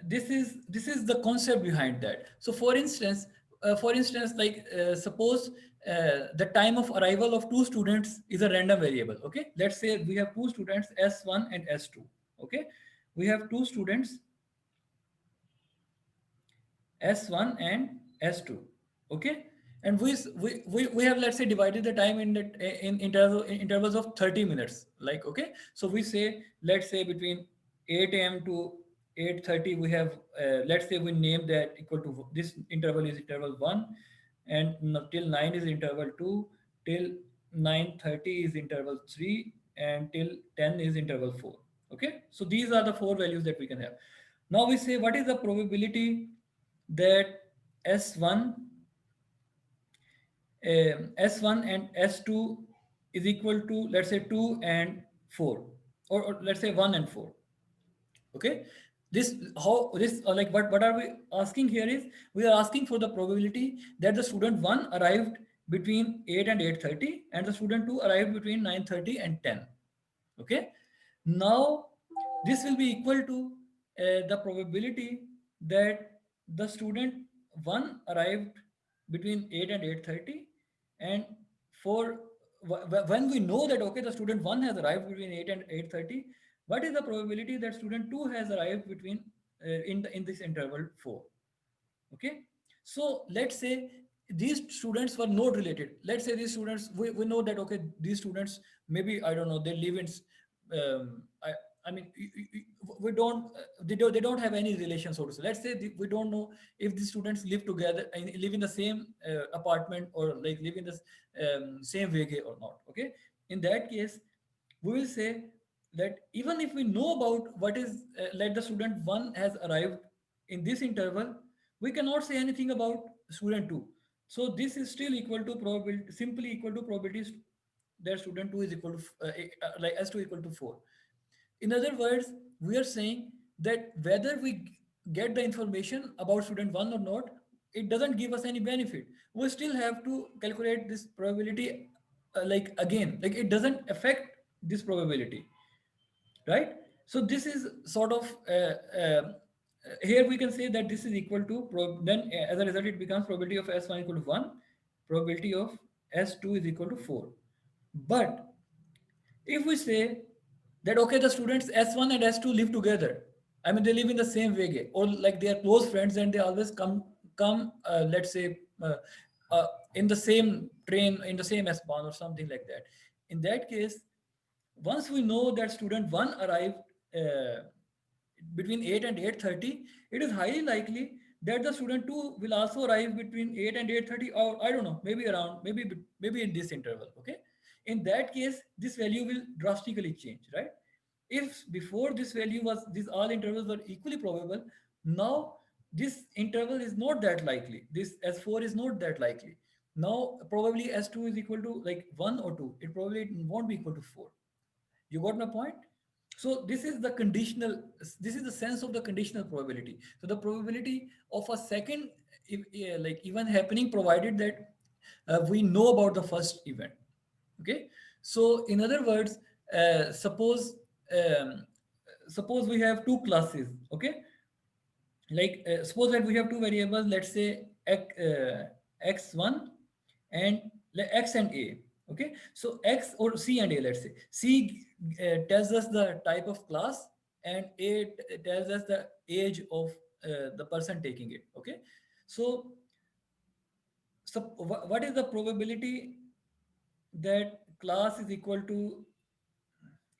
this is the concept behind that. So for instance, like, suppose the time of arrival of two students is a random variable. Okay, let's say we have two students, s1 and s2. Okay, we have two students S1 and S2. Okay. And we have, let's say, divided the time in that in intervals of 30 minutes. Like, okay. So we say, let's say between 8 a.m. to 8:30, we have, let's say we name that equal to, this interval is interval 1, and till 9 is interval 2, till 9:30 is interval 3, and till 10 is interval 4. Okay. So these are the four values that we can have. Now we say, what is the probability that S1, S1 and S2 is equal to, let's say, 2 and 4, or let's say 1 and 4. Okay. This, how this, like, what are we asking here is, we are asking for the probability that the student 1 arrived between 8 and 8:30, and the student 2 arrived between 9:30 and 10. Okay. Now this will be equal to the probability that the student 1 arrived between 8 and 8:30, and for when we know that, okay, the student 1 has arrived between 8 and 8:30, what is the probability that student 2 has arrived between in this interval 4? Okay. So let's say these students were not related. Let's say these students, we know that, okay, these students, maybe, I don't know, they live in I mean, we don't they don't have any relation, so to say. Let's say we don't know if the students live together and live in the same apartment, or like live in the same wege or not. Okay. In that case, we will say that even if we know about what is, like, the student 1 has arrived in this interval, we cannot say anything about student 2. So this is still equal to probability, simply equal to probability that student 2 is equal to like S2 equal to 4. In other words, we are saying that whether we get the information about student 1 or not, it doesn't give us any benefit. We still have to calculate this probability, like, again, like, it doesn't affect this probability, right? So this is sort of, here we can say that this is equal to, then as a result, it becomes probability of S1 equal to 1, probability of S2 is equal to 4. But if we say that, okay, the students S1 and S2 live together, I mean, they live in the same way, or like they are close friends and they always come let's say, uh, in the same train, in the same S-Bahn or something like that. In that case, once we know that student 1 arrived uh, between 8 and 8:30, it is highly likely that the student 2 will also arrive between 8 and 8:30, or I don't know, maybe around, maybe in this interval. Okay. In that case, this value will drastically change, right? If before this value was, these all intervals were equally probable, now this interval is not that likely. This S4 is not that likely. Now probably S2 is equal to like 1 or 2. It probably won't be equal to 4. You got my point? So this is the conditional, this is the sense of the conditional probability. So the probability of a second, like, event happening, provided that we know about the first event. Okay. So in other words, suppose, um, suppose we have two classes. Okay. Like, suppose that we have two variables, let's say x1 and x and a. Okay. So x or c and a, let's say c tells us the type of class, and a tells us the age of the person taking it. Okay. So, what is the probability that class is equal to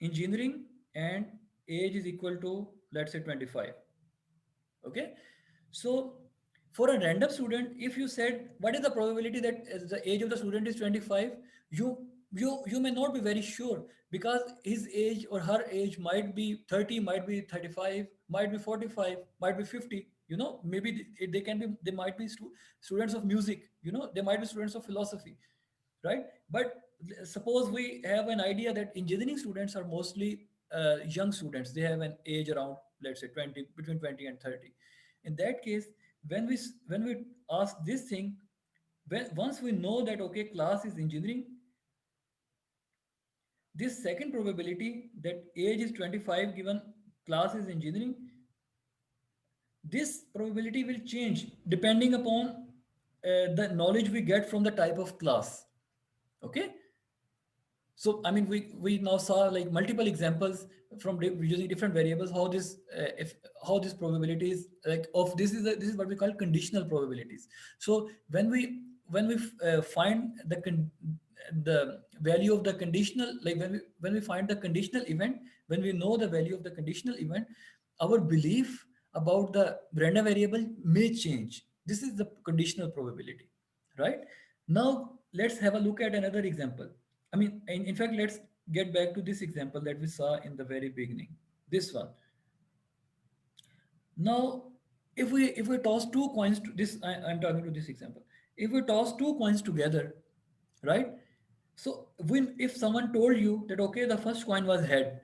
engineering and age is equal to, let's say, 25? Okay. So for a random student, if you said what is the probability that the age of the student is 25, you may not be very sure, because his age or her age might be 30, might be 35, might be 45, might be 50. Maybe they can be, they might be students of music, they might be students of philosophy, right? But suppose we have an idea that engineering students are mostly young students. They have an age around, let's say, 20, between 20 and 30. In that case, when we ask this thing, once we know that, okay, class is engineering, this second probability that age is 25 given class is engineering, this probability will change depending upon the knowledge we get from the type of class. Okay. So I mean, we now saw like multiple examples from using different variables how this if how this probabilities like of this is what we call conditional probabilities. So when we find the value of the conditional, like when we find the conditional event, when we know the value of the conditional event, our belief about the random variable may change. This is the conditional probability, right? Now let's have a look at another example. I mean, in fact, let's get back to this example that we saw in the very beginning. This one. Now, if we toss two coins to this, I'm talking to this example. If we toss two coins together, right? So when if someone told you that okay, the first coin was head,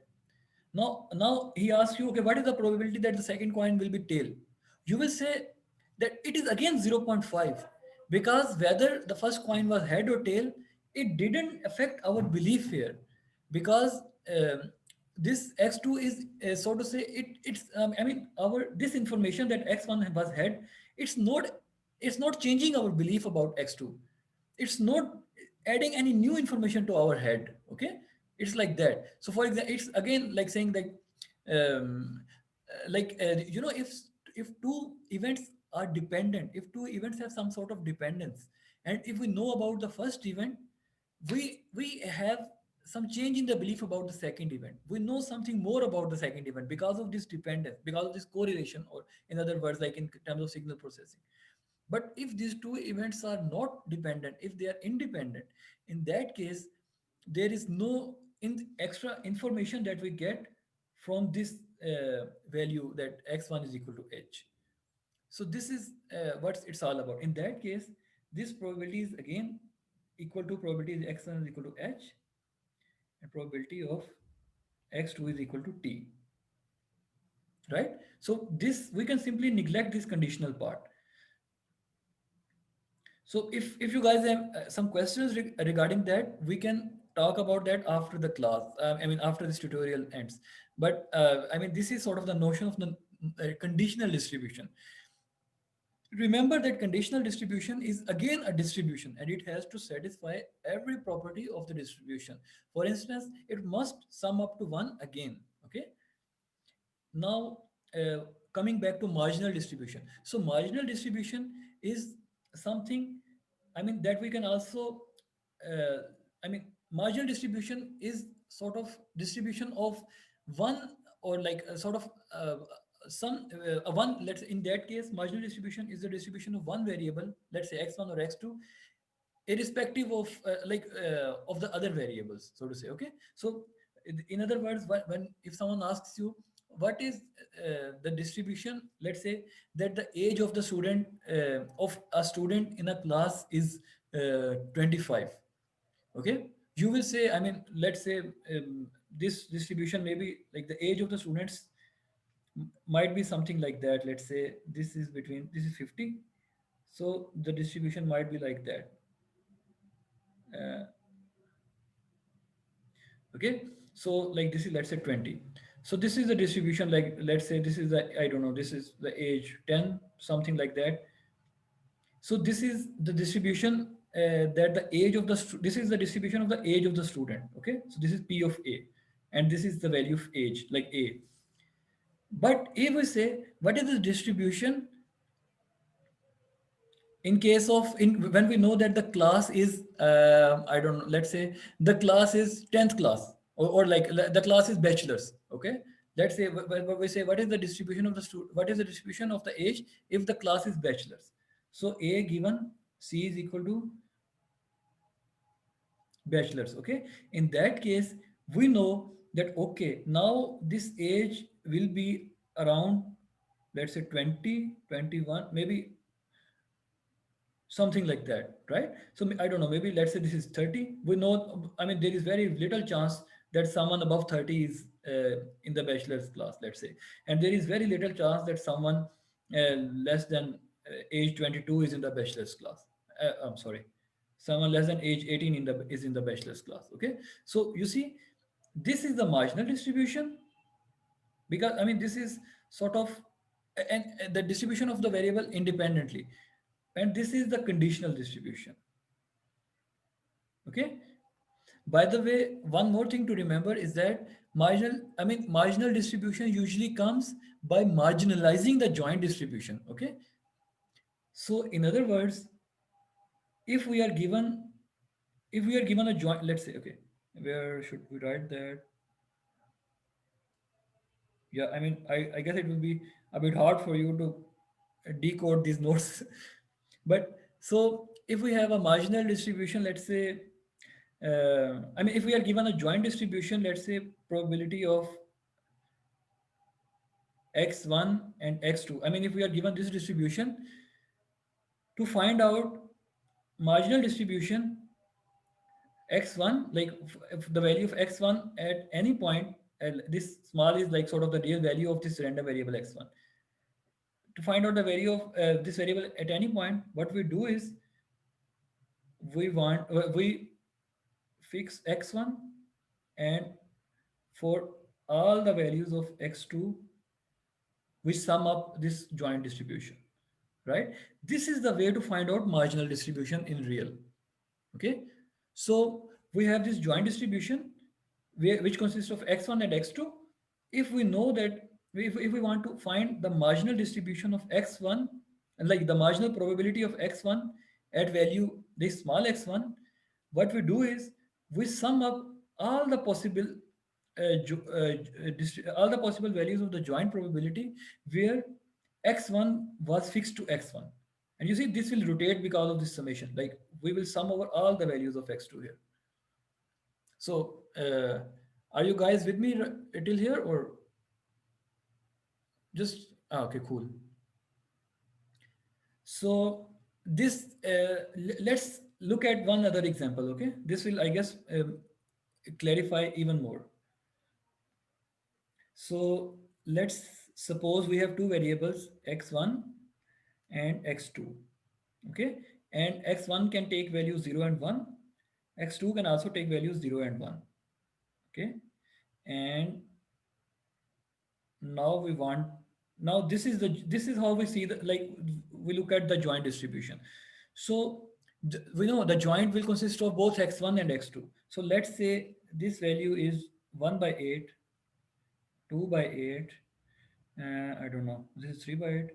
now he asks you, okay, what is the probability that the second coin will be tail? You will say that it is again zero point 0.5, because whether the first coin was head or tail, it didn't affect our belief here, because this x2 is so to say it's I mean our this information that x1 was head, it's not it's not changing our belief about x2. It's not adding any new information to our head. Okay, it's like that. So for example, it's again like saying that you know, if two events are dependent, if two events have some sort of dependence, and if we know about the first event, we have some change in the belief about the second event. We know something more about the second event because of this dependence, because of this correlation, or in other words, like in terms of signal processing. But if these two events are not dependent, if they are independent, in that case, there is no extra information that we get from this value that x1 is equal to h. So this is what it's all about. In that case, this probability is again equal to probability x1 is equal to h, and probability of x2 is equal to t, right? So this, we can simply neglect this conditional part. So if you guys have some questions regarding that, we can talk about that after the class. I mean, after this tutorial ends. But I mean, this is sort of the notion of the conditional distribution. Remember that conditional distribution is again a distribution, and it has to satisfy every property of the distribution. For instance, it must sum up to 1 again. Okay. Now, coming back to marginal distribution. So marginal distribution is something, I mean, that we can also, uh, I mean, marginal distribution is sort of distribution of one, or like a sort of some one, let's in that case, marginal distribution is the distribution of one variable, let's say x1 or x2, irrespective of of the other variables, so to say. Okay, so in other words, when if someone asks you what is the distribution, let's say that the age of the student of a student in a class is 25. Okay, you will say, I mean, let's say this distribution may be like the age of the students might be something like that. Let's say this is between, this is 50, so the distribution might be like that. uh, okay, so like this is, let's say, 20. So this is the distribution, like let's say this is the, I don't know, this is the age 10, something like that. So this is the distribution that the age of the this is the distribution of the age of the student. Okay, so this is p of a, and this is the value of age, like a. But if we say what is the distribution in case of, in when we know that the class is I don't know, let's say the class is 10th class, or like the class is bachelors. Okay, let's say when we say what is the distribution of the what is the distribution of the age if the class is bachelors. So a given c is equal to bachelors. Okay, in that case, we know that okay, now this age will be around, let's say, 20, 21, maybe something like that, right? So I don't know, maybe let's say this is 30. We know, I mean, there is very little chance that someone above 30 is in the bachelor's class, let's say, and there is very little chance that someone less than age 22 is in the bachelor's class. I'm sorry, someone less than age 18 in the is in the bachelor's class. Okay, so you see, this is the marginal distribution, because I mean, this is sort of and the distribution of the variable independently, and this is the conditional distribution. Okay, By the way, one more thing to remember is that marginal distribution usually comes by marginalizing the joint distribution. Okay. So in other words, if we are given if we are given a joint, let's say, okay, where should we write that? Yeah, I guess it will be a bit hard for you to decode these notes. But so if we have a marginal distribution, let's say, if we are given a joint distribution, let's say probability of x1 and x2. If we are given this distribution, to find out marginal distribution x1, like if the value of x1 at any point, this small is like sort of the real value of this random variable x1. To find out the value of this variable at any point, what we do is we fix x1, and for all the values of x2, we sum up this joint distribution, right? This is the way to find out marginal distribution in real. Okay, so we have this joint distribution which consists of x1 and x2. If we know that, if we want to find the marginal distribution of x1, and like the marginal probability of x1 at value this small x1, what we do is we sum up all the possible all the possible values of the joint probability where x1 was fixed to x1. And you see, this will rotate because of this summation. Like we will sum over all the values of x2 here. So, are you guys with me till here, or just okay? Cool. So this let's look at one other example. Okay, this will, I guess, clarify even more. So let's suppose we have two variables x1 and x2. Okay, and x1 can take values 0 and 1, x2 can also take values 0 and 1. Okay, and now we want, now this is how we see the, like we look at the joint distribution. So we know the joint will consist of both x1 and x2. So let's say this value is 1 by 8, 2 by 8, I don't know, this is 3 by 8,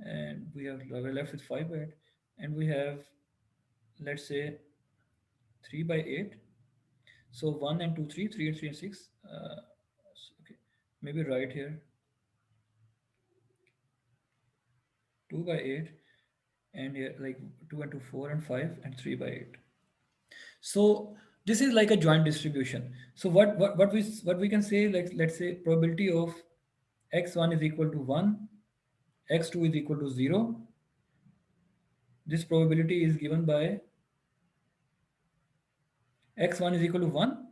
and we're left with 5 by 8, and we have, let's say, 3 by 8. So 1 and 2, 3, 3 and 3 and 6. Okay, maybe right here 2 by 8, and here like 2 and 2, 4 and 5, and 3 by 8. So this is like a joint distribution. So what we can say, like let's say probability of x1 is equal to 1, x2 is equal to 0. This probability is given by x1 is equal to 1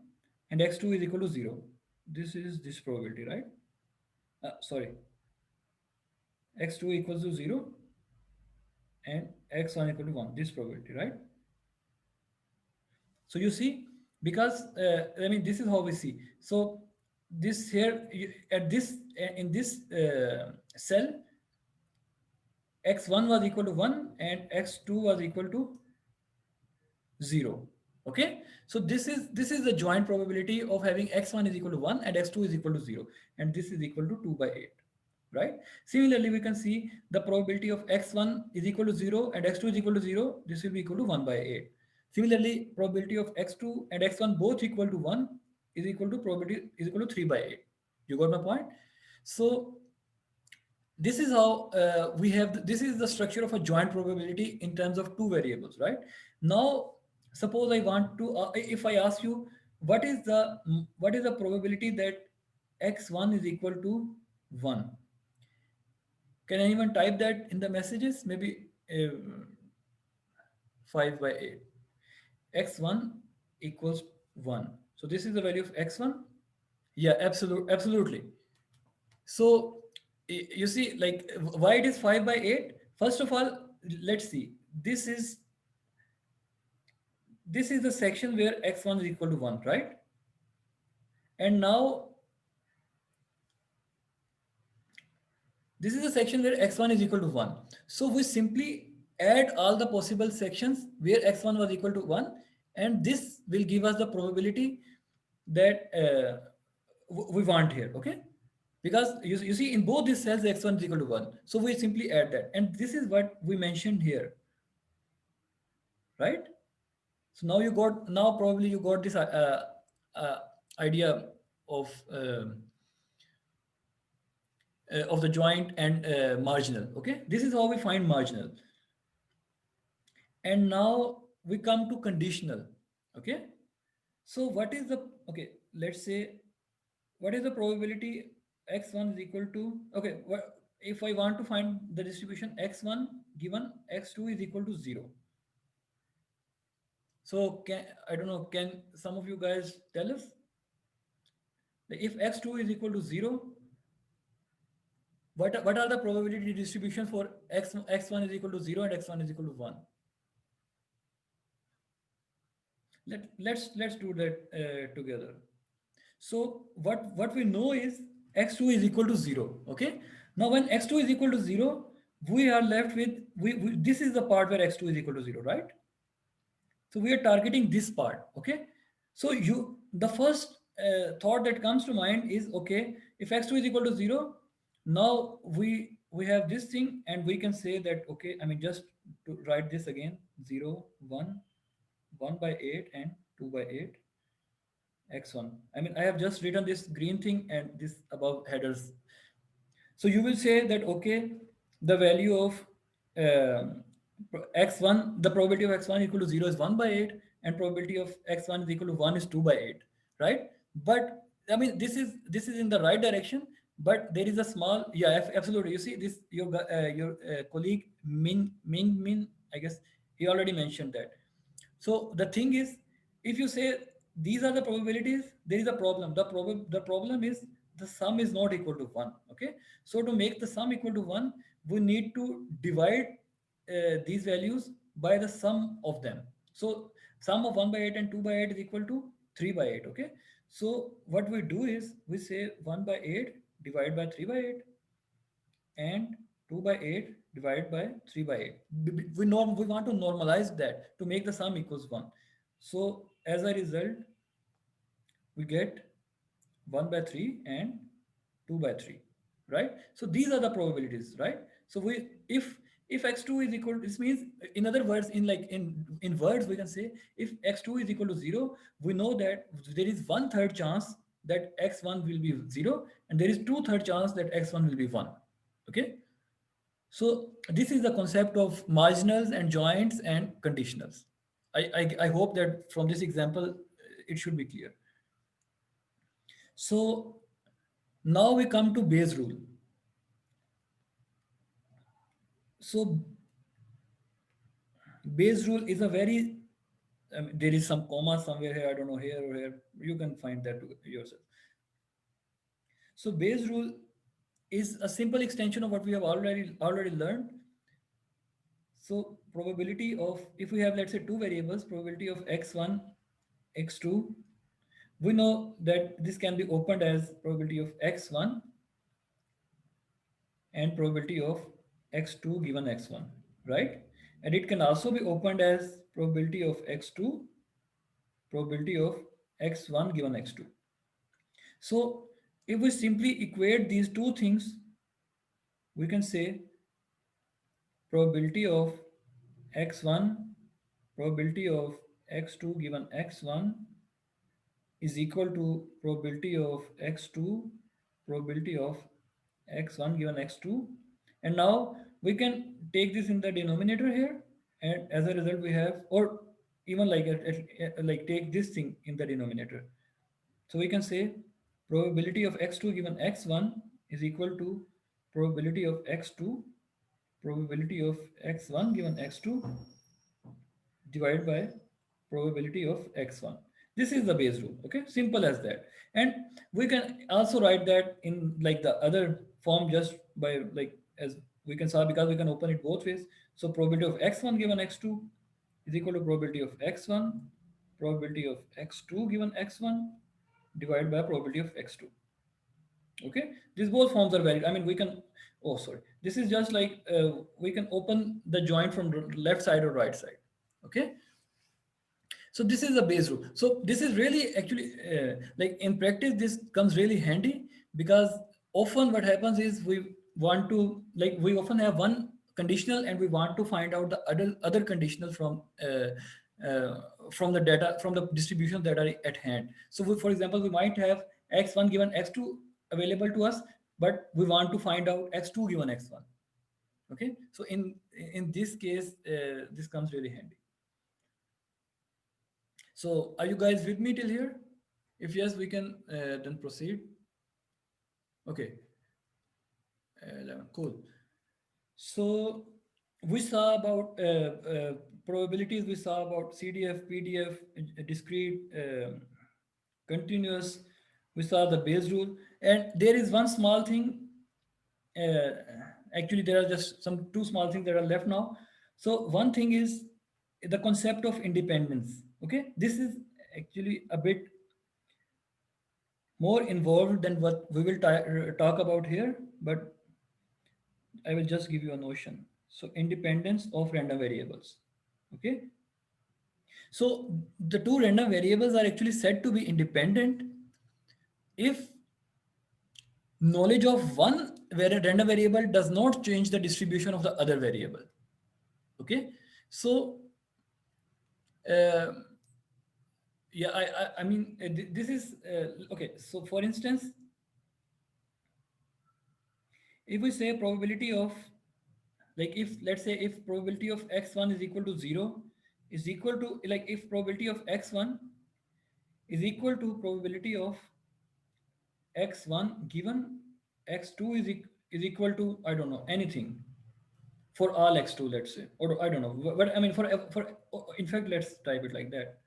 and x2 is equal to 0. This is this probability, right? Sorry, x2 equals to 0 and x1 equal to 1, this probability, right? So you see, because this is how we see. So this here at this in this cell, x1 was equal to 1 and x2 was equal to 0. Okay, so this is the joint probability of having x1 is equal to 1 and x2 is equal to 0, and this is equal to 2 by 8, right? Similarly, we can see the probability of x1 is equal to 0 and x2 is equal to 0. This will be equal to 1 by 8. Similarly, probability of x2 and x1 both equal to 1 is equal to probability is equal to 3 by 8. You got my point? So this is how we have, this is the structure of a joint probability in terms of two variables, right? Now, suppose I want to, if I ask you, what is the probability that x1 is equal to 1? Can anyone type that in the messages? Maybe 5 by 8. X1 equals 1. So this is the value of x1. Yeah, absolutely. So you see, like why it is 5 by 8? First of all, let's see. This is the section where x1 is equal to 1, right? And now this is the section where x1 is equal to 1. So we simply add all the possible sections where x1 was equal to 1 and this will give us the probability that we want here. Okay, because you see in both these cells x1 is equal to 1, so we simply add that, and this is what we mentioned here, right? So now you got, now probably you got this uh, idea of of the joint and marginal. Okay, this is how we find marginal. And now we come to conditional. Okay, so what is the, okay, let's say, what is the probability x1 is equal to, okay, what, if I want to find the distribution x1 given x2 is equal to 0. So can, I don't know, can some of you guys tell us if x2 is equal to 0, what are the probability distributions for x1 is equal to 0 and x1 is equal to 1? Let's do that together. So what we know is x2 is equal to 0. Okay. Now when x2 is equal to 0, we are left with, this is the part where x2 is equal to 0, right? So we are targeting this part. Okay. So the first thought that comes to mind is, okay, if x2 is equal to 0, now we have this thing, and we can say that, okay, I mean, just to write this again, 0, 1, 1 by 8 and 2 by 8 x1. I mean, I have just written this green thing and this above headers. So you will say that, okay, the value of um, x1, the probability of x1 equal to 0 is 1 by 8, and probability of x1 is equal to 1 is 2 by 8, right? But I mean, this is in the right direction, but there is a small, yeah, absolutely. You see this, your colleague Min, I guess he already mentioned that. So the thing is, if you say these are the probabilities, there is a problem. The problem is the sum is not equal to 1. Okay. So to make the sum equal to 1, we need to divide these values by the sum of them. So sum of 1 by 8 and 2 by 8 is equal to 3 by 8. Okay. So what we do is we say 1 by 8 divided by 3 by 8, and 2 by 8 divided by 3 by 8. We want to normalize that to make the sum equals 1. So as a result, we get 1 by 3 and 2 by 3, right? So these are the probabilities, right? So we, if x2 is equal, this means, in other words, in like in words, we can say if x2 is equal to 0, we know that there is 1/3 chance that x1 will be 0, and there is 2/3 chance that x1 will be 1. Okay. So this is the concept of marginals and joints and conditionals. I hope that from this example, it should be clear. So now we come to Bayes rule. So Bayes rule is a very, there is some comma somewhere here, I don't know, here or here. You can find that yourself. So Bayes rule is a simple extension of what we have already learned. So probability of, if we have, let's say, two variables, probability of x1, x2, we know that this can be opened as probability of x1 and probability of x2 given x1, right? And it can also be opened as probability of x2, probability of x1 given x2. So if we simply equate these two things, we can say probability of x1, probability of x2 given x1 is equal to probability of x2, probability of x1 given x2. And now we can take this in the denominator here, and as a result we have, or even like take this thing in the denominator. So we can say probability of x2 given x1 is equal to probability of x2, probability of x1 given x2 divided by probability of x1. This is the Bayes rule. Okay, simple as that. And we can also write that in like the other form, just by like, as we can solve, because we can open it both ways. So probability of x1 given x2 is equal to probability of x1, probability of x2 given x1 divided by probability of x2. Okay, these both forms are valid. I mean, we can, oh sorry, this is just like we can open the joint from left side or right side. Okay. So this is a base rule. So this is really actually like in practice, this comes really handy because often what happens is we want to like we often have one conditional and we want to find out the other conditional from the data from the distribution that are at hand. So for example, we might have x1 given x2 available to us, but we want to find out x2 given x1. Okay, so in this case, this comes really handy. So are you guys with me till here? If yes, we can then proceed. Okay, 11, cool. So we saw about probabilities, we saw about CDF, PDF, discrete, continuous, we saw the Bayes rule. And there is one small thing, uh, actually there are just some two small things that are left now. So one thing is the concept of independence. Okay, this is actually a bit more involved than what we will talk about here, but I will just give you a notion. So independence of random variables. Okay. So the two random variables are actually said to be independent if knowledge of one random variable does not change the distribution of the other variable. Okay. So uh, yeah, I mean, this is okay. So for instance, if we say probability of like if let's say if probability of x1 is equal to 0 is equal to like if probability of x1 is equal to probability of x1 given x2 is equal to I don't know anything for all x2, let's say, or I don't know, but I mean for in fact let's type it like that.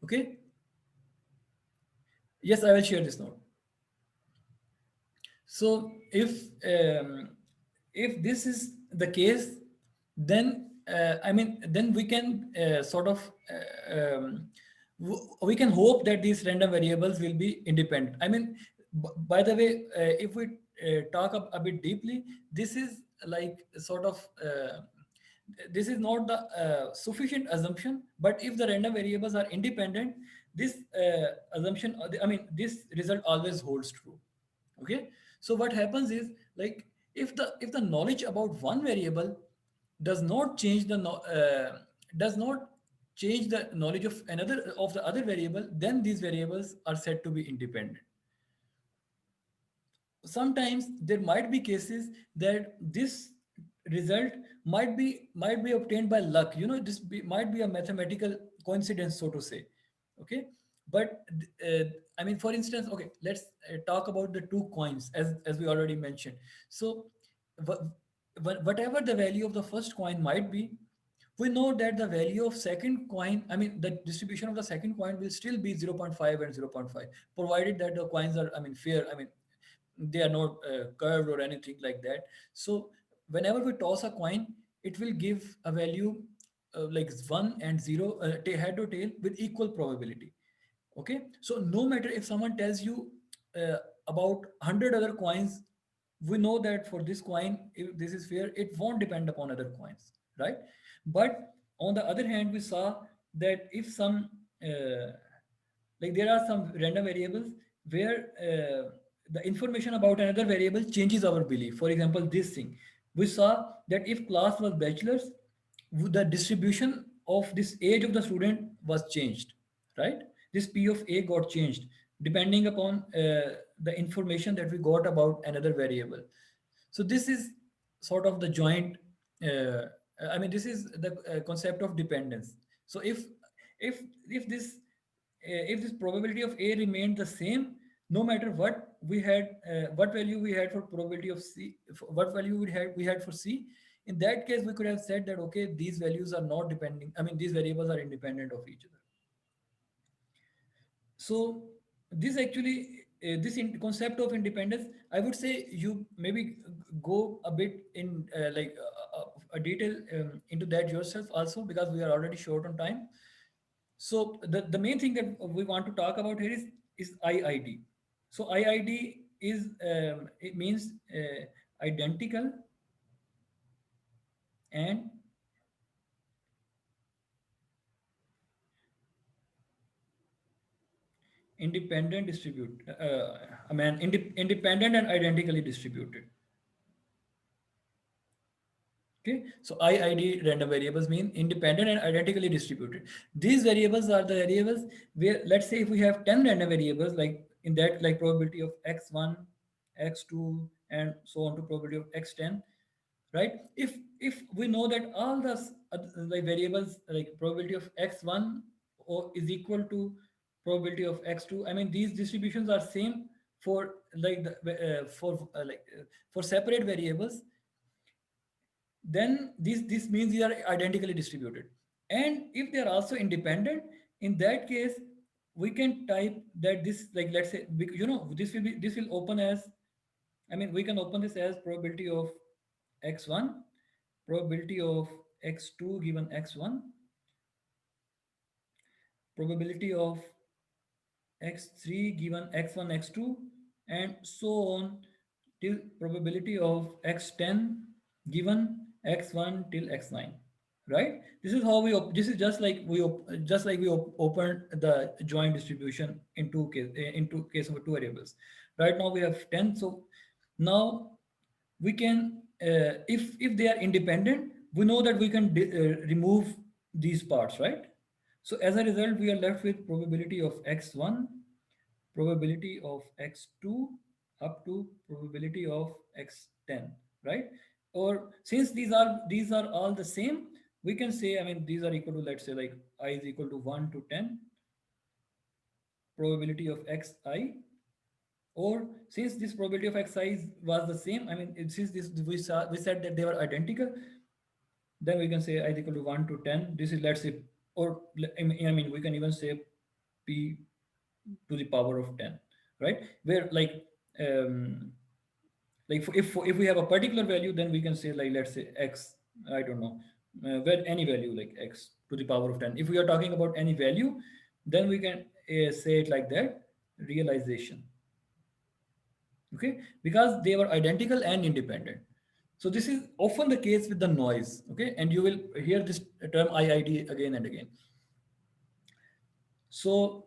Okay, yes, I will share this note. So if this is the case, then I mean, then we can we can hope that these random variables will be independent. I mean, by the way, if we talk a bit deeply, this is like sort of. This is not the sufficient assumption, but if the random variables are independent, this assumption, I mean, this result always holds true. Okay, so what happens is like if the knowledge about one variable does not change does not change the knowledge of another of the other variable, then these variables are said to be independent. Sometimes there might be cases that this result might be obtained by luck, you know, might be a mathematical coincidence, so to say. Okay, but I mean, for instance, okay, let's talk about the two coins as we already mentioned. So whatever the value of the first coin might be, we know that the value of second coin, I mean the distribution of the second coin will still be zero point 0.5 and zero point 0.5, provided that the coins are, I mean, fair, I mean they are not curved or anything like that. So whenever we toss a coin, it will give a value like 1 and 0, head or tail, with equal probability. Okay, so no matter if someone tells you uh, about 100 other coins, we know that for this coin, if this is fair, it won't depend upon other coins, right? But on the other hand, we saw that if some like there are some random variables where the information about another variable changes our belief. For example, this thing, we saw that if class was bachelor's, the distribution of this age of the student was changed, right? This p of a got changed depending upon the information that we got about another variable. So this is sort of the joint I mean, this is the concept of dependence. So if if this if this probability of a remained the same, no matter what we had, what value we had for probability of c, what value we had for c, in that case we could have said that okay, these values are not depending, I mean these variables are independent of each other. So this actually concept of independence, I would say you maybe go a bit in a detail into that yourself also, because we are already short on time. So the main thing that we want to talk about here is IID. So IID is it means identical and independent distribute, independent and identically distributed. Okay, so IID random variables mean independent and identically distributed. These variables are the variables where, let's say, if we have 10 random variables, like in that, like probability of x1, x2, and so on to probability of x10, right? If we know that all the like variables, like probability of x1 or is equal to probability of x2, I mean these distributions are same for like for separate variables, then this means they are identically distributed. And if they are also independent, in that case we can type that this, like let's say, this will open as, I mean we can open this as probability of x1, probability of x2 given x1, probability of x3 given x1, x2, and so on till probability of x10 given x1 till x9. Right? This is how this is just like we opened the joint distribution into case of two variables. Right now we have 10. So now we can, if they are independent, we know that we can remove these parts, right? So as a result, we are left with probability of x1, probability of x2, up to probability of x10, right? Or since these are all the same, we can say, I mean these are equal to, let's say, like I is equal to 1 to 10, probability of xi. Or since this probability of xi was the same, I mean since this we said that they were identical, then we can say I is equal to 1 to 10. This is, let's say, or I mean we can even say p to the power of 10, right? Where if we have a particular value, then we can say, like let's say x, I don't know, where any value like x to the power of 10. If we are talking about any value, then we can say it like that, realization. Okay, because they were identical and independent. So this is often the case with the noise. Okay, and you will hear this term IID again and again. So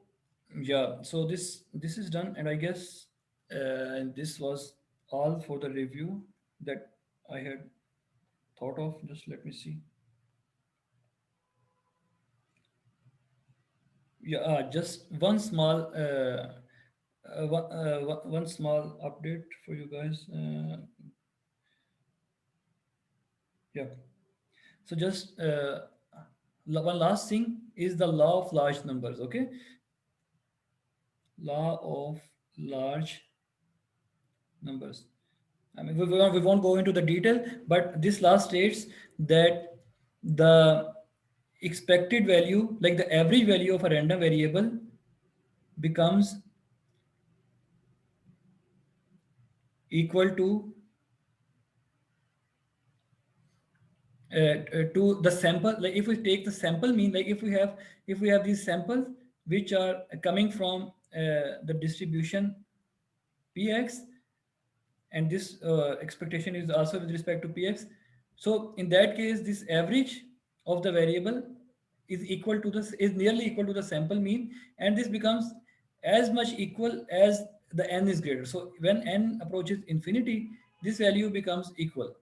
yeah, so this is done, and I guess this was all for the review that I had thought of. Just let me see. Yeah, just one small update for you guys. Yeah. So just one last thing is the law of large numbers. Okay, law of large numbers. I mean, we won't go into the detail, but this law states that the expected value, like the average value of a random variable, becomes equal to the sample. Like if we take the sample mean, like if we have these samples which are coming from the distribution px, and this expectation is also with respect to px. So in that case, this average of the variable is nearly equal to the sample mean, and this becomes as much equal as the n is greater. So when n approaches infinity, this value becomes equal.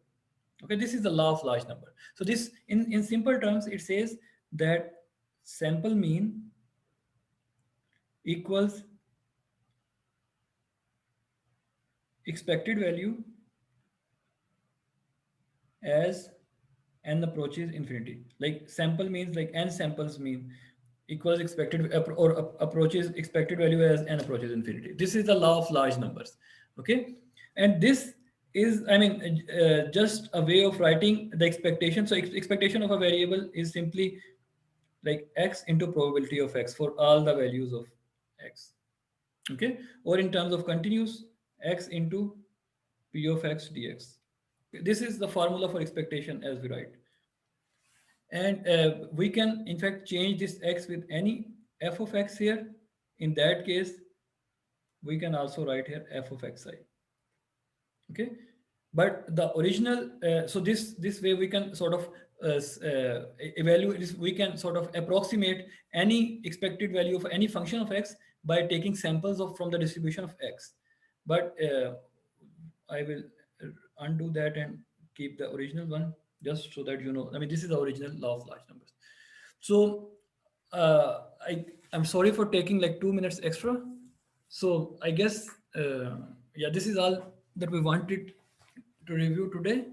Okay, this is the law of large number. So this, in simple terms, it says that sample mean equals expected value as n approaches infinity. Like sample means, like n samples mean equals expected or approaches expected value as n approaches infinity. This is the law of large numbers. Okay, and this is, I mean, just a way of writing the expectation. So expectation of a variable is simply like x into probability of x for all the values of x. Okay, or in terms of continuous, x into p of x dx. This is the formula for expectation as we write. And we can in fact change this x with any f of x here. In that case, we can also write here f of xi. Okay, but the original, so this way we can sort of evaluate this, we can sort of approximate any expected value of any function of x by taking samples of from the distribution of X. But I will undo that and keep the original one just so that you know. I mean, this is the original law of large numbers. So I'm sorry for taking like 2 minutes extra. So I guess yeah, this is all that we wanted to review today.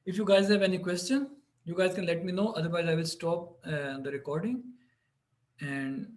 If you guys have any question, you guys can let me know. Otherwise, I will stop the recording and